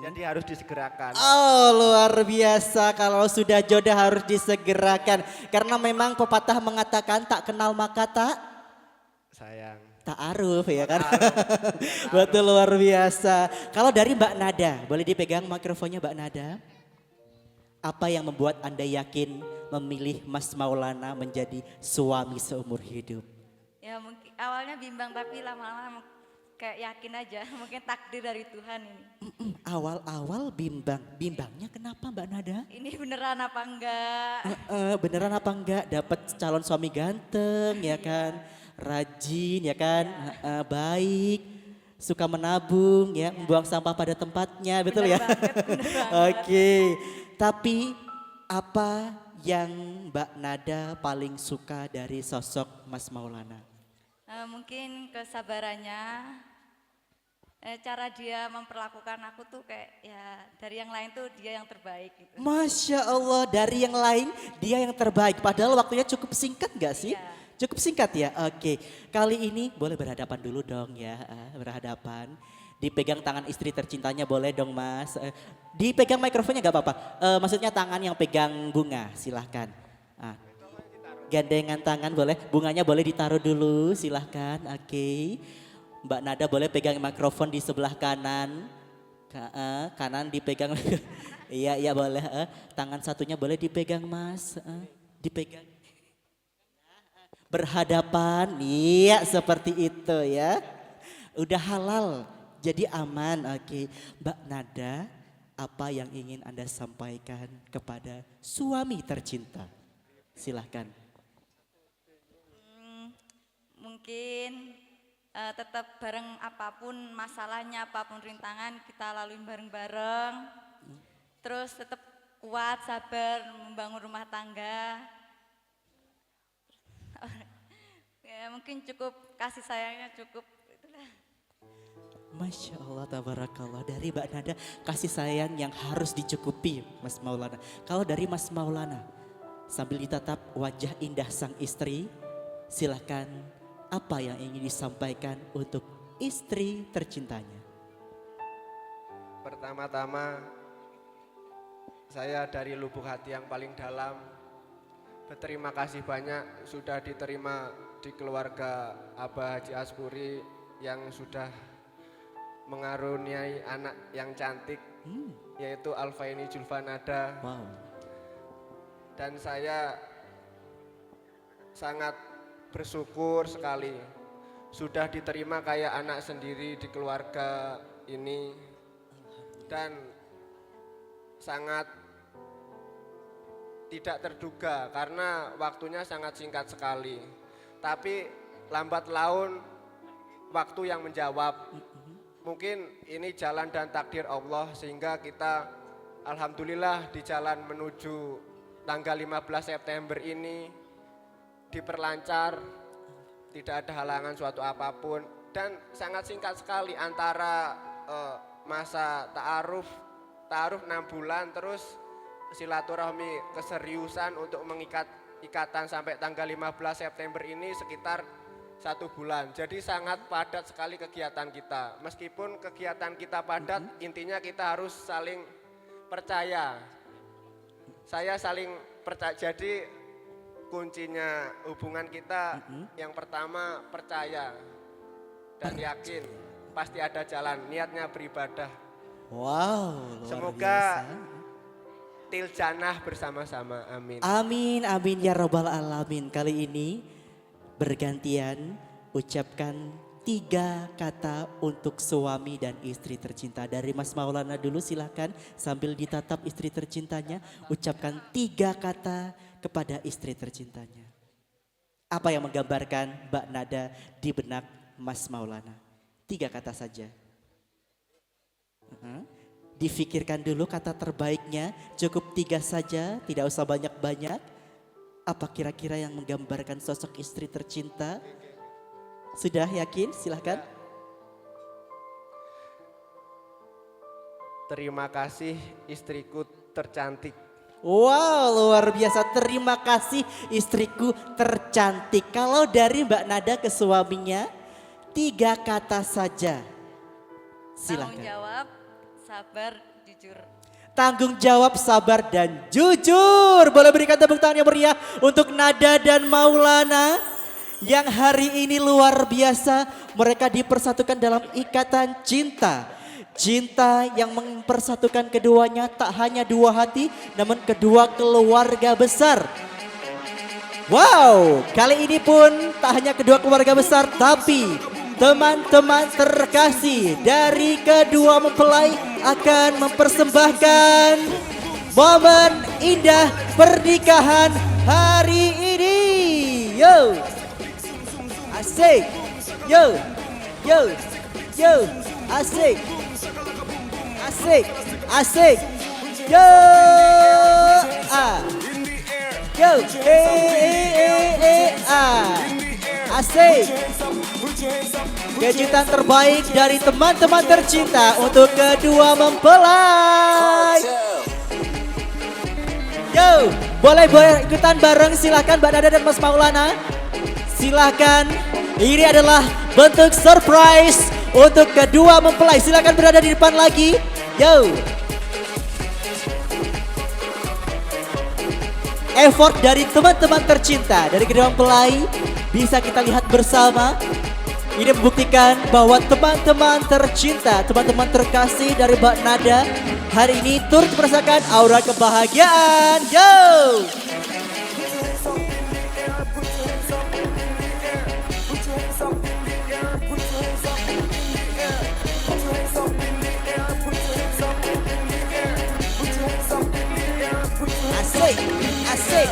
Jadi harus disegerakan. Oh luar biasa, kalau sudah jodoh harus disegerakan. Karena memang pepatah mengatakan tak kenal maka tak Sayang. ta'aruf ya kan. Betul, luar biasa. Kalau dari Mbak Nada, boleh dipegang mikrofonnya Mbak Nada. Apa yang membuat Anda yakin memilih Mas Maulana menjadi suami seumur hidup? Ya mungkin awalnya bimbang tapi lama-lama kayak yakin aja. Mungkin takdir dari Tuhan ini. Awal-awal bimbang. Bimbangnya kenapa Mbak Nada? Ini beneran apa enggak? Beneran apa enggak dapat calon suami ganteng ya kan? Rajin ya kan? Baik. Suka menabung ya, membuang sampah pada tempatnya, betul ya? Bener banget. Oke. Tapi apa yang Mbak Nada paling suka dari sosok Mas Maulana? Mungkin kesabarannya, cara dia memperlakukan aku tuh kayak ya dari yang lain tuh dia yang terbaik gitu. Masya Allah, dari yang lain dia yang terbaik. Padahal waktunya cukup singkat gak sih? Iya. Cukup singkat ya? Oke. Kali ini boleh berhadapan dulu dong ya, berhadapan. Dipegang tangan istri tercintanya boleh dong Mas. Dipegang mikrofonnya gak apa-apa. Maksudnya tangan yang pegang bunga, silahkan. Gandengan tangan boleh, bunganya boleh ditaruh dulu, silahkan. Oke. Mbak Nada boleh pegang mikrofon di sebelah kanan. Kanan dipegang. Iya boleh. Tangan satunya boleh dipegang Mas. Dipegang. Berhadapan, iya seperti itu ya. Udah halal, jadi aman. Oke. Mbak Nada, apa yang ingin Anda sampaikan kepada suami tercinta? Silahkan. Mungkin tetap bareng apapun masalahnya, apapun rintangan kita lalui bareng-bareng. Terus tetap kuat, sabar, membangun rumah tangga. Ya mungkin cukup kasih sayangnya cukup. Itulah. Masya Allah, tabarakallah. Dari Mbak Nada, kasih sayang yang harus dicukupi Mas Maulana. Kalau dari Mas Maulana, sambil ditatap wajah indah sang istri, silakan apa yang ingin disampaikan untuk istri tercintanya. Pertama-tama saya dari lubuk hati yang paling dalam berterima kasih banyak sudah diterima di keluarga Abah Haji Aspuri yang sudah mengaruniai anak yang cantik yaitu Alfaini Julfanada. Wow. Dan saya sangat bersyukur sekali sudah diterima kayak anak sendiri di keluarga ini dan sangat tidak terduga karena waktunya sangat singkat sekali. Tapi lambat laun waktu yang menjawab. Mungkin ini jalan dan takdir Allah sehingga kita alhamdulillah di jalan menuju tanggal 15 September ini diperlancar, tidak ada halangan suatu apapun dan sangat singkat sekali antara masa ta'aruf 6 bulan terus silaturahmi keseriusan untuk mengikat ikatan sampai tanggal 15 September ini sekitar 1 bulan. Jadi sangat padat sekali kegiatan kita. Meskipun kegiatan kita padat, intinya kita harus saling percaya. Saya saling percaya. Jadi kuncinya hubungan kita yang pertama percaya dan yakin pasti ada jalan. Niatnya beribadah. Wow, luar Semoga biasa. Tiljanah bersama-sama, amin. Amin, amin ya robbal alamin. Kali ini bergantian ucapkan 3 kata untuk suami dan istri tercinta. Dari Mas Maulana dulu silahkan sambil ditatap istri tercintanya. Ucapkan 3 kata kepada istri tercintanya. Apa yang menggambarkan Mbak Nada di benak Mas Maulana? 3 kata saja. Difikirkan dulu kata terbaiknya, cukup 3 saja, tidak usah banyak-banyak. Apa kira-kira yang menggambarkan sosok istri tercinta? Sudah yakin? Silahkan. Terima kasih istriku tercantik. Wow, luar biasa. Terima kasih istriku tercantik. Kalau dari Mbak Nada ke suaminya, 3 kata saja. Tanggung Silahkan. jawab, sabar, jujur. Tanggung jawab, sabar dan jujur. Boleh berikan tepuk tangan yang meriah untuk Nada dan Maulana yang hari ini luar biasa. Mereka dipersatukan dalam ikatan cinta. Cinta yang mempersatukan keduanya tak hanya 2 hati namun kedua keluarga besar. Wow, kali ini pun tak hanya kedua keluarga besar tapi teman-teman terkasih dari kedua mempelai akan mempersembahkan momen indah pernikahan hari ini. Yo, asik. Yo, yo, yo, asik. Asik, asik. Yo, yo, asik. Kejutan terbaik dari teman-teman tercinta untuk kedua mempelai. Yo, boleh ikutan bareng, silahkan Mbak Nada dan Mas Maulana. Silahkan, ini adalah bentuk surprise untuk kedua mempelai. Silahkan berada di depan lagi. Yo. Effort dari teman-teman tercinta dari kedua mempelai bisa kita lihat bersama. Ini membuktikan bahwa teman-teman tercinta, teman-teman terkasih dari Mbak Nada hari ini turut merasakan aura kebahagiaan. Yo! Asik, asik.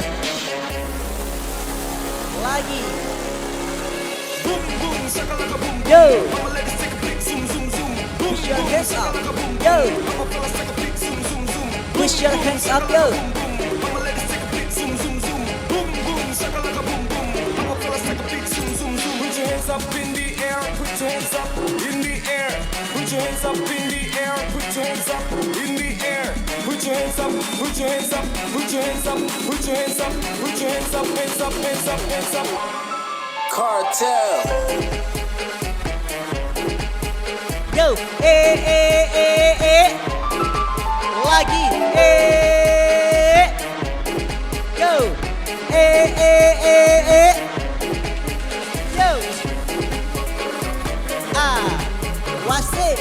Lagi. Yo. Push your hands up. Yo. Push your hands up, yo. up in the air, put your hands up in the air. Put your hands up in the air, put your hands up in the air. Put your hands up, put your hands up, put your hands up, put your hands up, put your hands up, hands up, hands up, hands up. Cartel. Yo, lagi, yo, yo, wasik,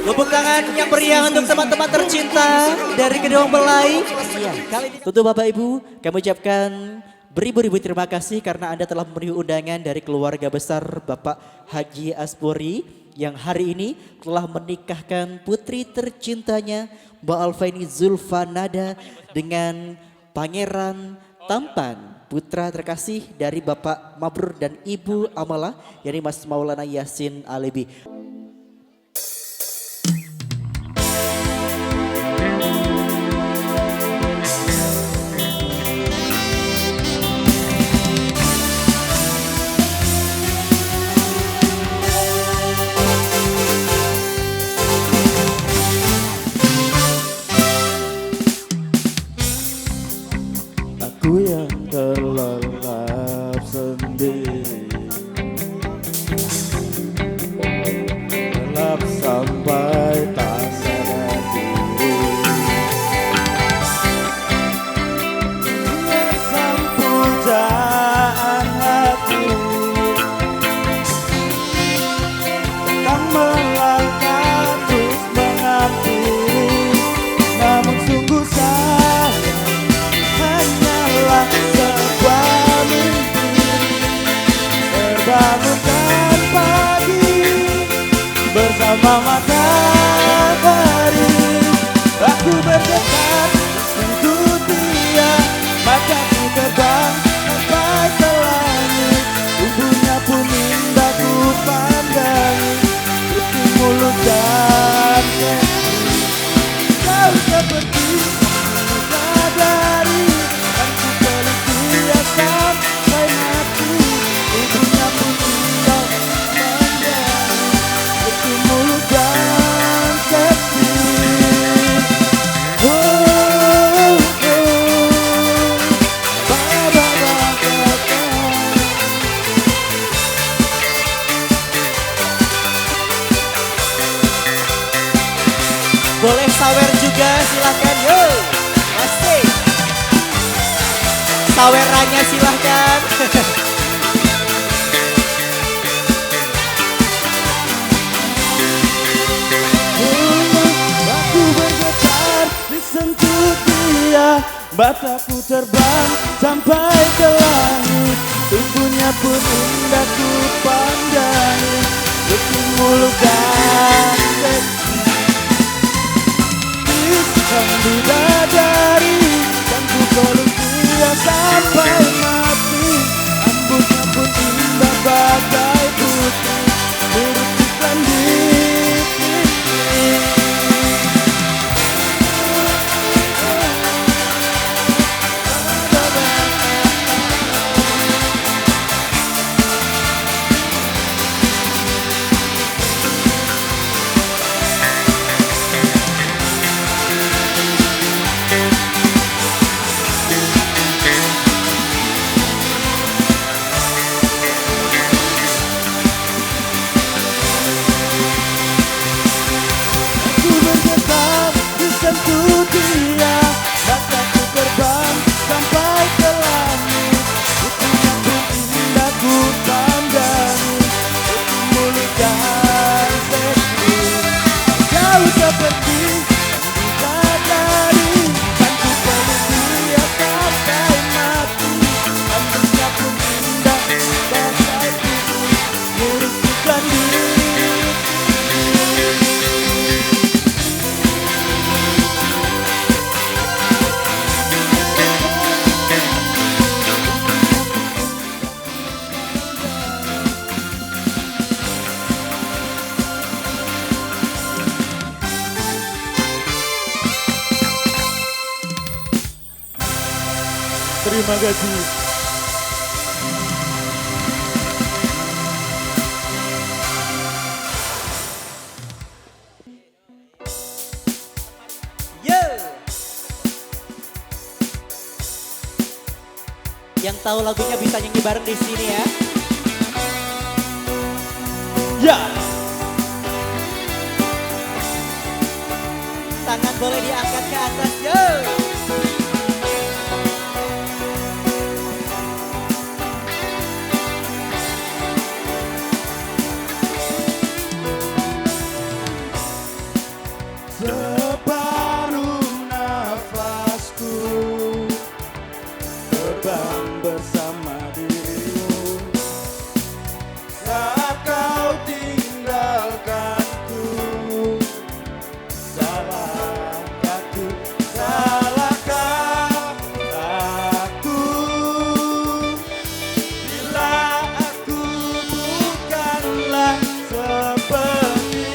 Tepuk tangan yang meriah untuk teman-teman tercinta dari kedua mempelai. Iya, kali ini tentu Bapak Ibu kami ucapkan beribu-ribu terima kasih karena Anda telah memberi undangan dari keluarga besar Bapak Haji Aspori yang hari ini telah menikahkan putri tercintanya Mbak Alfaini Zulfanada dengan Pangeran Tampan, putra terkasih dari Bapak Mabrur dan Ibu Amala, yakni Mas Maulana Yasin Alebi. Aku yang terlelap sendiri, gelap sampai tak sadar diri. Sang pujaan hati tak melangkah terus menghampiri, namun sungguh sayang hanyalah sebuah mimpi. Terbangunkan pagi bersama matahari, aku berdekat untuk dia, mataku terbang sampai ke langit, tubuhnya pun indah ku pandangi, itu mulut dan kaki. Kau seperti sadari, kan ku peluk dia sampai mati, tubuhnya pun indah pandangi, itu mulut dan kaki. Boleh sawer juga silahkan, yo. Asik. Sawerannya silahkan. Aku bergetar disentuh dia, mataku terbang sampai ke langit, tubuhnya pun indah ku pandangi, itu mulut dan kaki. Sang bidadari, dan ku peluk dia sampai mati, rambutnya pun indah bagai putih, mirip iklan di TV. terima kasih. Yo. Yang tahu lagunya bisa nyanyi bareng di sini ya. Ya. Tangan boleh diangkat ke atas, yo. Separuh nafasku terbang bersama dirimu saat kau tinggalkanku. Salahkah aku, salahkah aku bila aku bukanlah seperti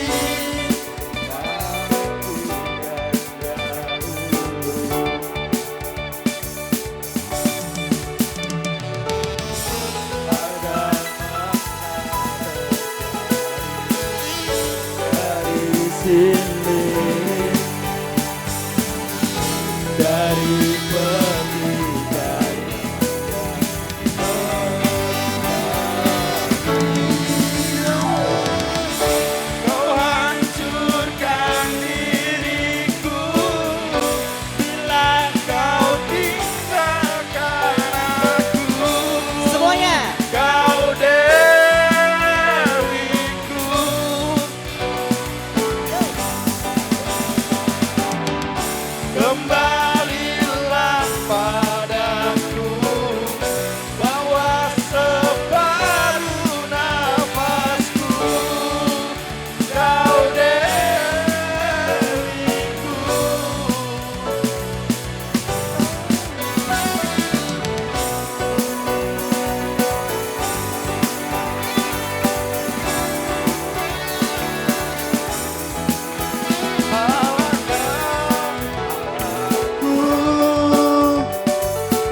sini dari pertigaan kau hancurkan diriku bila kau tinggalkan aku. Semuanya. Kau dewiku, kembalilah padaku, bawa separuh nafasku. Kau dewiku.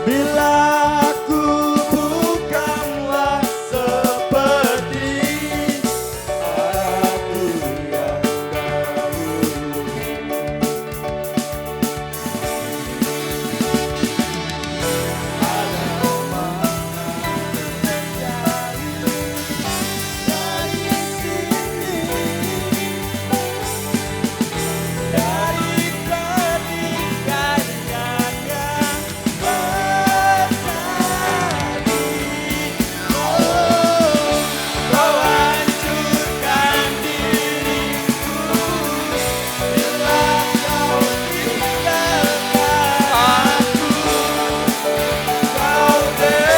Bila aku bukanlah seperti aku yang dahulu. Ada makna terjadi dari sini, dari pertikaian yang terjadi. Oh, kau hancurkan diriku bila kau tinggalkan aku. Kau dewiku,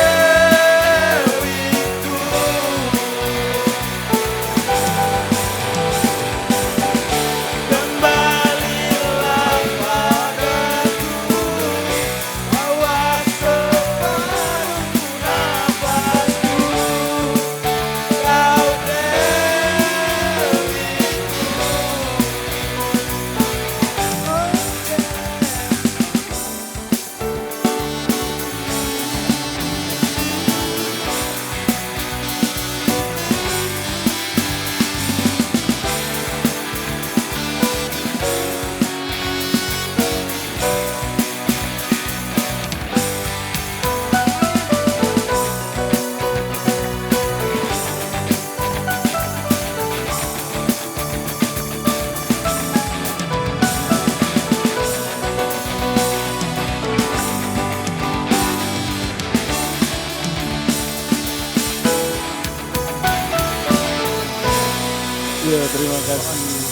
kembalilah padaku, bawa separuh nafasku. Kau Ya, terima kasih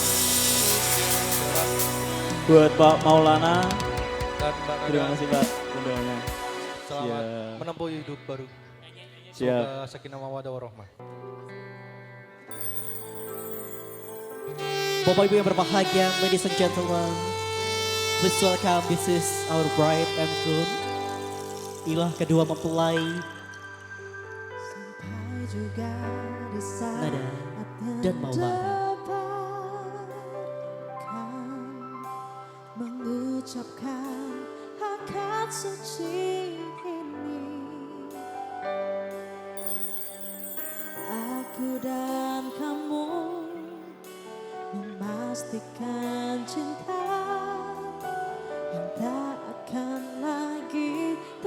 buat Pak Maulana. Dan Bang Terima Aga, kasih Pak undangannya. selamat Siap. menempuh hidup baru. Siap. Semoga sakinah mawaddah warahmah. Bapak Ibu yang berbahagia, ladies and gentlemen, please welcome, this is our bride and groom. Ilah kedua mempelai. Nada dan Maulana. mengucapkan akad suci ini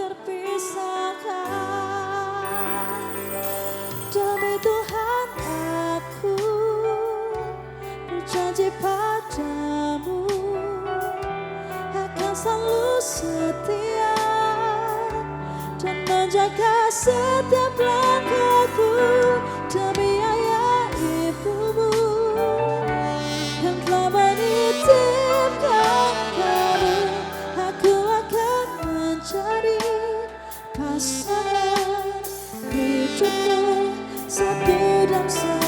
terpisahkan. Demi Tuhan aku berjanji padamu akan selalu setia dan menjaga setiap langkahku demi ayah ibumu yang telah menitipkan kamu. Aku akan menjadi pasangan hidupmu satu dan selamanya.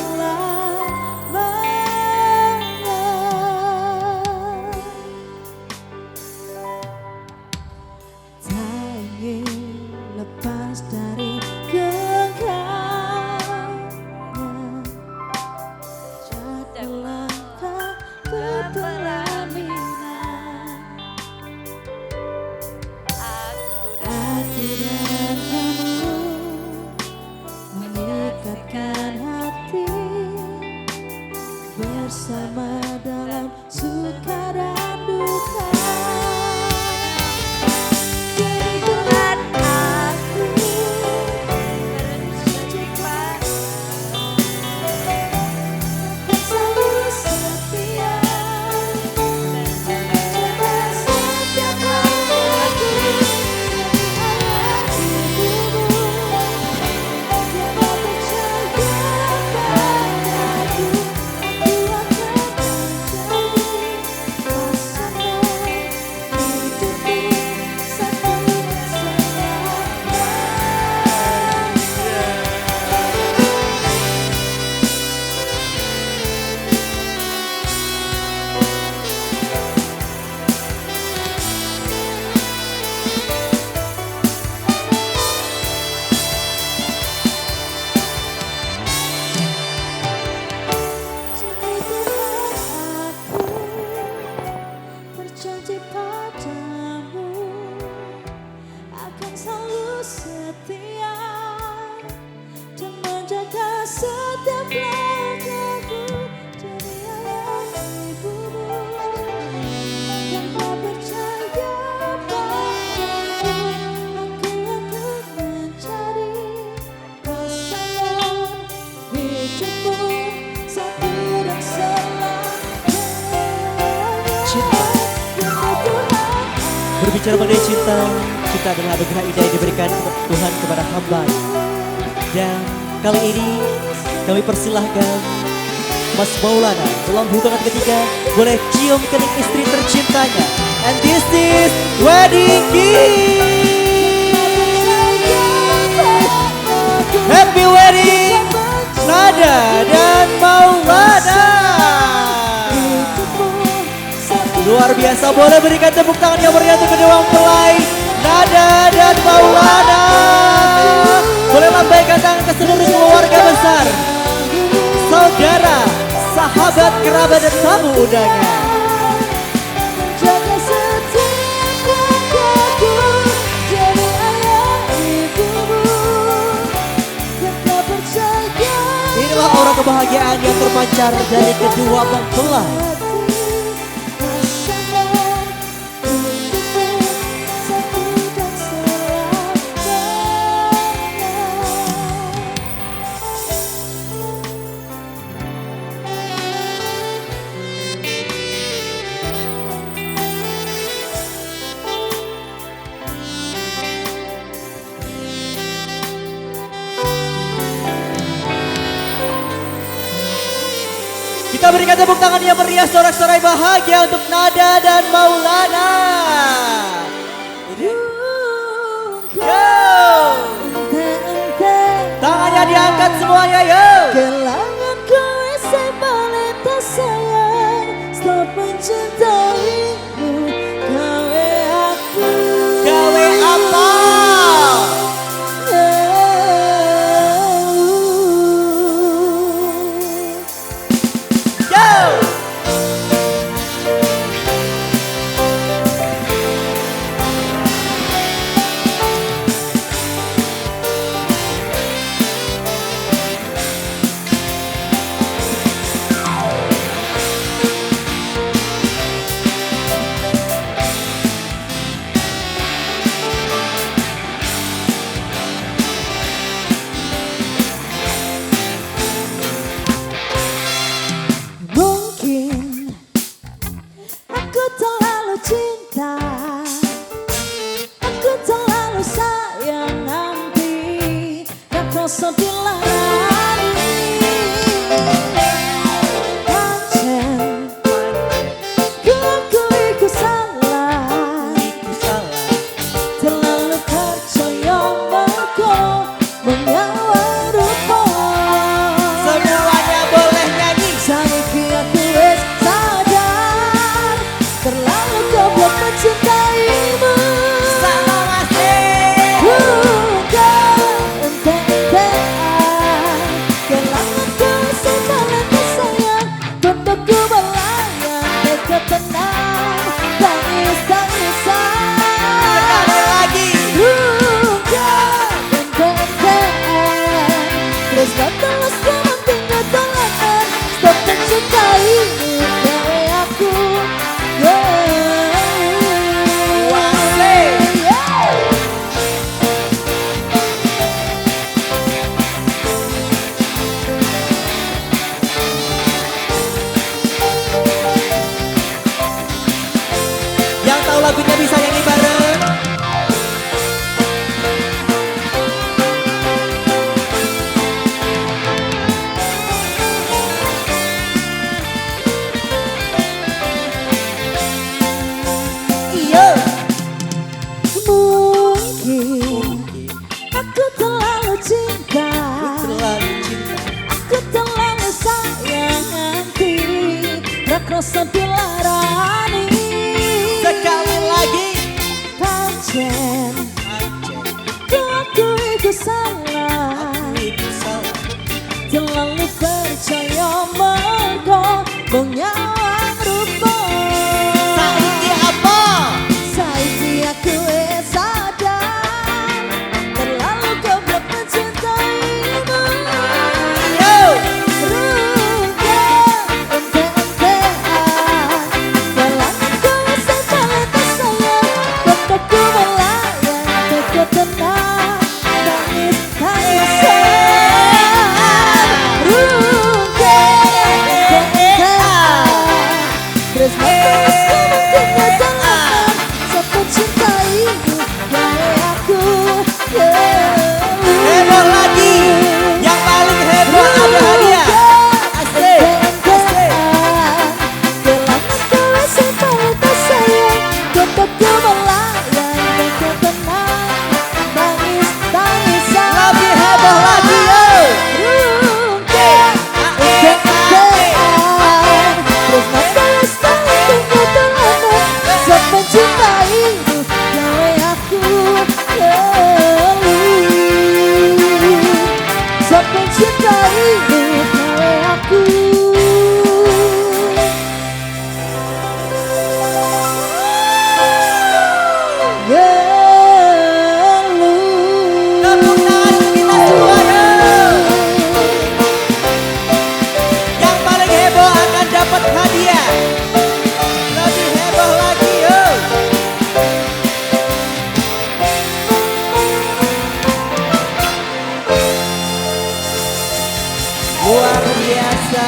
Tak ingin lepas dari genggamnya, jadi langkah kepelaminan. Aku dan kamu mengikatkan hati bersama dalam suka dan duka. Demi Tuhan aku berjanji padamu akan selalu setia dan menjaga setiap langkahku demi ayah ibumu yang telah percaya padaku. Aku akan menjadi pasangan hidupmu satu dan selamanya. Demi Tuhan aku berjanji padamu akan selalu setia dan menjaga setiap langkahku demi ayah ibumu yang telah percaya padaku. Aku akan menjadi pasangan hidupmu satu dan selamanya. Cinta. Demi Tuhan Berbicara mengenai cinta, cinta adalah anugerah indah yang diberikan Tuhan kepada hamba. Dan kali ini kami persilahkan Mas Maulana dalam hitungan ketiga boleh cium kening istri tercintanya. And this is wedding gift. Happy wedding Nada dan Maulana. Luar biasa, boleh berikan tepuk tangan yang meriah untuk kedua mempelai Nada dan Maulana. Boleh lambaikan tangan ke seluruh keluarga besar, saudara, sahabat, kerabat dan tamu undangan. Jaga setiap langkahku demi ayah ibumu yang telah percaya. Inilah aura kebahagiaan yang terpancar dari kedua mempelai. Pasangan hidupmu satu dan selamanya. Kita berikan tepuk tangan yang meriah, sorak-sorai bahagia untuk Nada dan Maulana. Yo! Tangannya diangkat semuanya, yo! Kelangan kowe sing paling tak sayang, stop mencintaimu, kowe aku. Gawe apa? Yo! rasa dilarani pancen aku iku salah terlalu percaya mergo menyawang rupa Semuanya boleh nyanyi. saiki aku wis sadar terlalu goblok mencintaimu Sama masih. bukan ente-entean kelanganku sejalan sayang bentukku melayang teka tenang tangis-tangisan Sekali lagi. bukan ente-entean terus batas kamu tinggal tolakan stop mencintaimu gawe aku Yang tahu lagunya bisa nyanyi bareng. Iya. mungkin aku terlalu cinta Terlalu cinta. aku terlalu sayang hati rasa dilarani Sekali lagi. pancen aku itu salah Itu salah. terlalu percaya mergo menyawang rupa Saiki apa? saiki aku wis sadar terlalu goblok mencintaimu Yo. rugen ente-entean kelanganku sejalan sayang bentukku melayang teka tenang tangis-tangisan rugen ente-entean terus terus kamu tinggal tolakan sampai cintaimu gawe aku Heboh lagi. Yang paling heboh ada hadiah. Asik. Asik. kelanganku sejalan sayang bentukku melayang teka tenang tangis-tangisan Lebih heboh lagi yo. rugen ente-entean terus terus kamu tinggal tolakan sampai cintaimu gawe aku sampai cintaimu gawe aku Tepuk tangan untuk kita semua dong. Yang paling heboh akan dapat hadiah. Lebih heboh lagi yo. Luar biasa.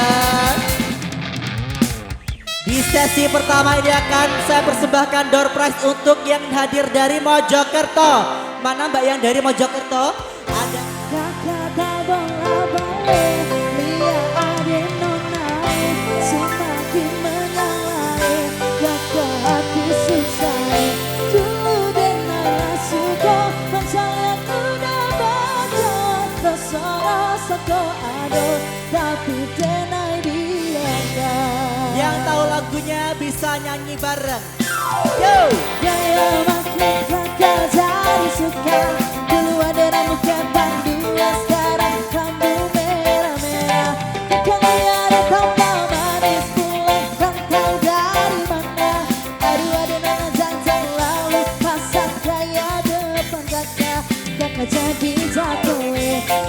Di sesi pertama ini akan saya persembahkan door prize untuk yang hadir dari Mojokerto. Mana mbak yang dari Mojokerto? Ada. Kakak tak bola-balik lihat ada nonai semakin menyalai kakak hati susah dulu dengar suka pancalak udah baca rasa-rasa kau ada tapi denai dia Yang tahu lagunya bisa nyanyi bareng. Yo. gaya makin kakak jadi suka dulu ada rambut kebang dua sekarang rambut merah-merah kakak ada tambah manis pulang kan tahu dari mana aduh ada nana jantan lalu pasang gaya depan kakak kakak jadi jatuh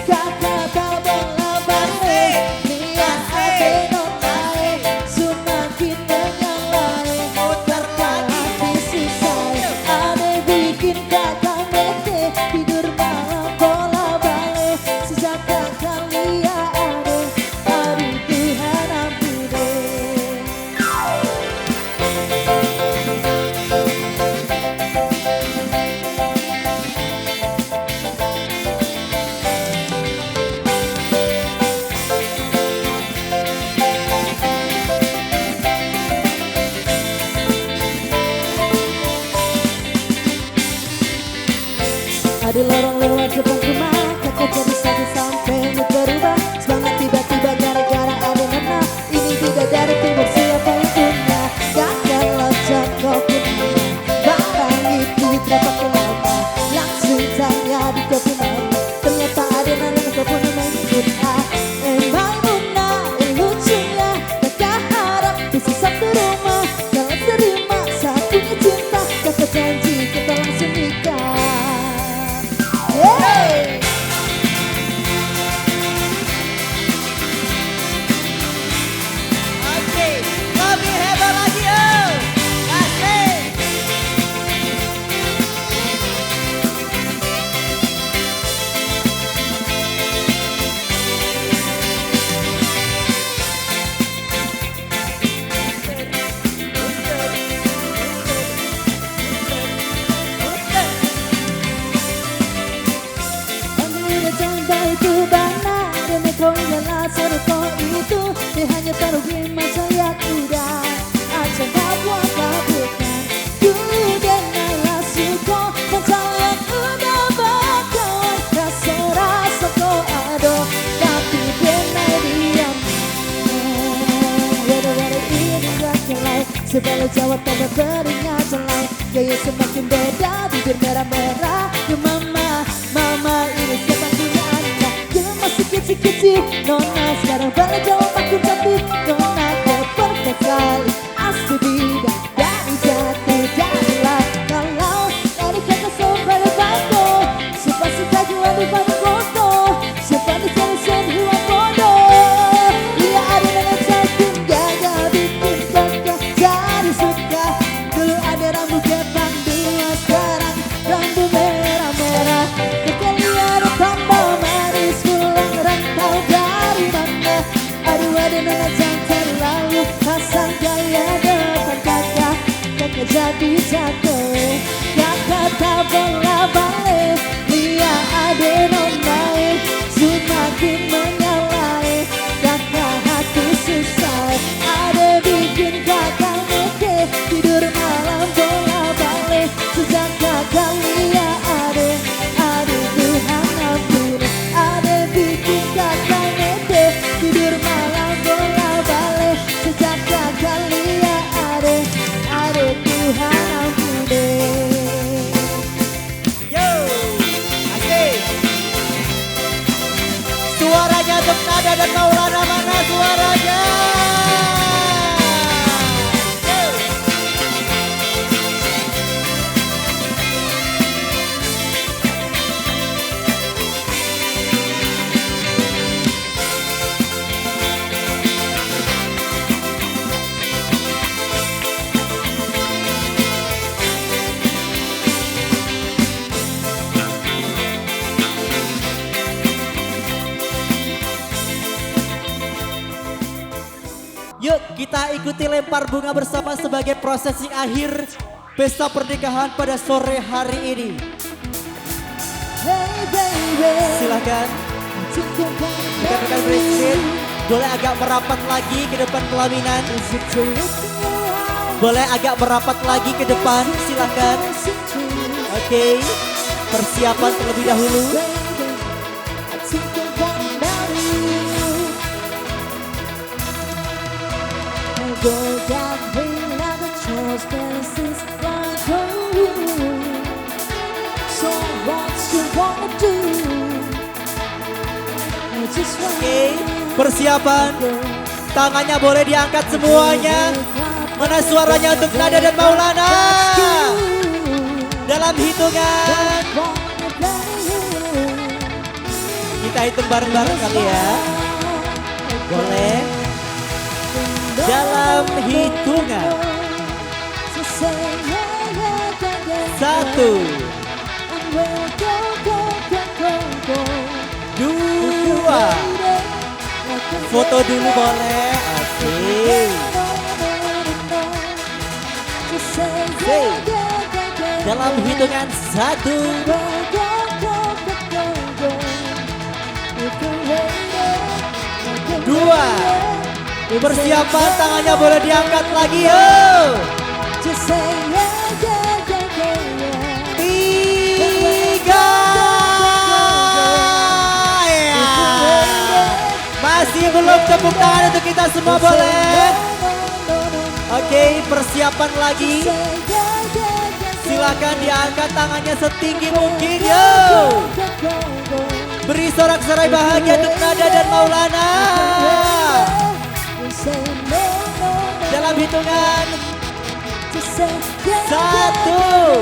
kakak tak bola balik lihat ada nonai semakin menyalai kakak hati susah ada bikin kakak bete tidur malam bola balik sejak kakak lihat aduh Tuhan ampuni lewat depan rumah, kakak jadi sakit sampai mood berubah. Semangat tiba-tiba gara-gara ada nana. Ini tidak dari timur, siapa yang punya? Kakak locok kopi mama, barang itu terpakai lama. Langsung tanya di kopi mama, ternyata ada nana kopi mengikut. Emang Muna lucunya, kakak harap bisa satu rumah. Kalau terima saat punya cinta, kakak janji kita langsung nikah. Yeay! Oke, lebih hebat lagi oh. Asik. Udah janda itu bana, dan ekor ialah serupa itu. Dia hanya taruh di masa yang udah aja kabur-kaburkan. Dulu dia ngalah suko, dan saya udah bakawan. Rasa-rasa kau ada, tapi dia naik diam. Wada-wada ini gak kelai, sebalik jawab tanpa teringat selai. Gaya semakin beda, bibir merah-merah. Ya mama ini siapa punya anak? Jangan masih kecil-kecil, nona sekarang balik jawab aku cantik. Nona kau perfect sekali, asli beda dari jatuh dari lah. Kalau dari kata sampai lebanto, sepasti tak jual di pada foto, sepasti selesai hilang bodoh. Dia ada dengan cantik, gagah bikin kakak jadi suka. Dulu ada rambut kepang dua, sekarang rambut merah-merah. Kekalian tambah manis, pulang rantau dari mana? Aduh ada dengan cantik lalu pasang gaya depan kakak. Kakak jadi jago, kakak tak bola-balik. Dia ada nomai, semakin menyalai. Kakak hati susah, ada bikin kakak meke. Tidur malam bola-balik, sejak kakak lihat ada. Aduh Tuhan ampun, ada bikin kakak meke. Tidur malam bola-balik, sejak kakak lihat ada. Aduh Tuhan ampun deh. Yo, asik. Suaranya untuk Nada dan Maulana, mana suaranya? Yo. Yuk kita ikuti lempar bunga bersama sebagai prosesi akhir pesta pernikahan pada sore hari ini. Hey baby, Silahkan rekan-rekan presiden boleh agak merapat lagi ke depan pelaminan. Boleh agak merapat lagi ke depan, silahkan. Oke, persiapan terlebih dahulu. Go down, bring out the chores, fantasies like gold. So what you wanna do? I just wanna Oke, persiapan. Tangannya boleh diangkat semuanya. Mana suaranya untuk Nada dan Maulana? Dalam hitungan. Kita hitung bareng-bareng kali ya. Boleh. Dalam hitungan. 1, 2, 2. Foto dulu boleh. Asik. Dalam hitungan 1, 2. Persiapan, tangannya boleh diangkat lagi yuk. 3. Masih belum, tepuk tangan untuk kita semua boleh. Oke, persiapan lagi. Silakan diangkat tangannya setinggi mungkin. Yo. Beri sorak-sorai bahagia untuk Nada dan Maulana. Dalam hitungan 1, 2,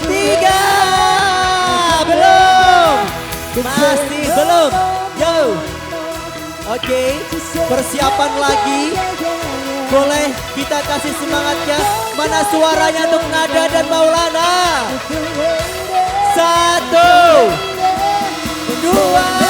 3. Belum. Masih belum. Yo. Oke, persiapan lagi. Boleh kita kasih semangatnya. Mana suaranya untuk Nada dan Maulana? 1, 2.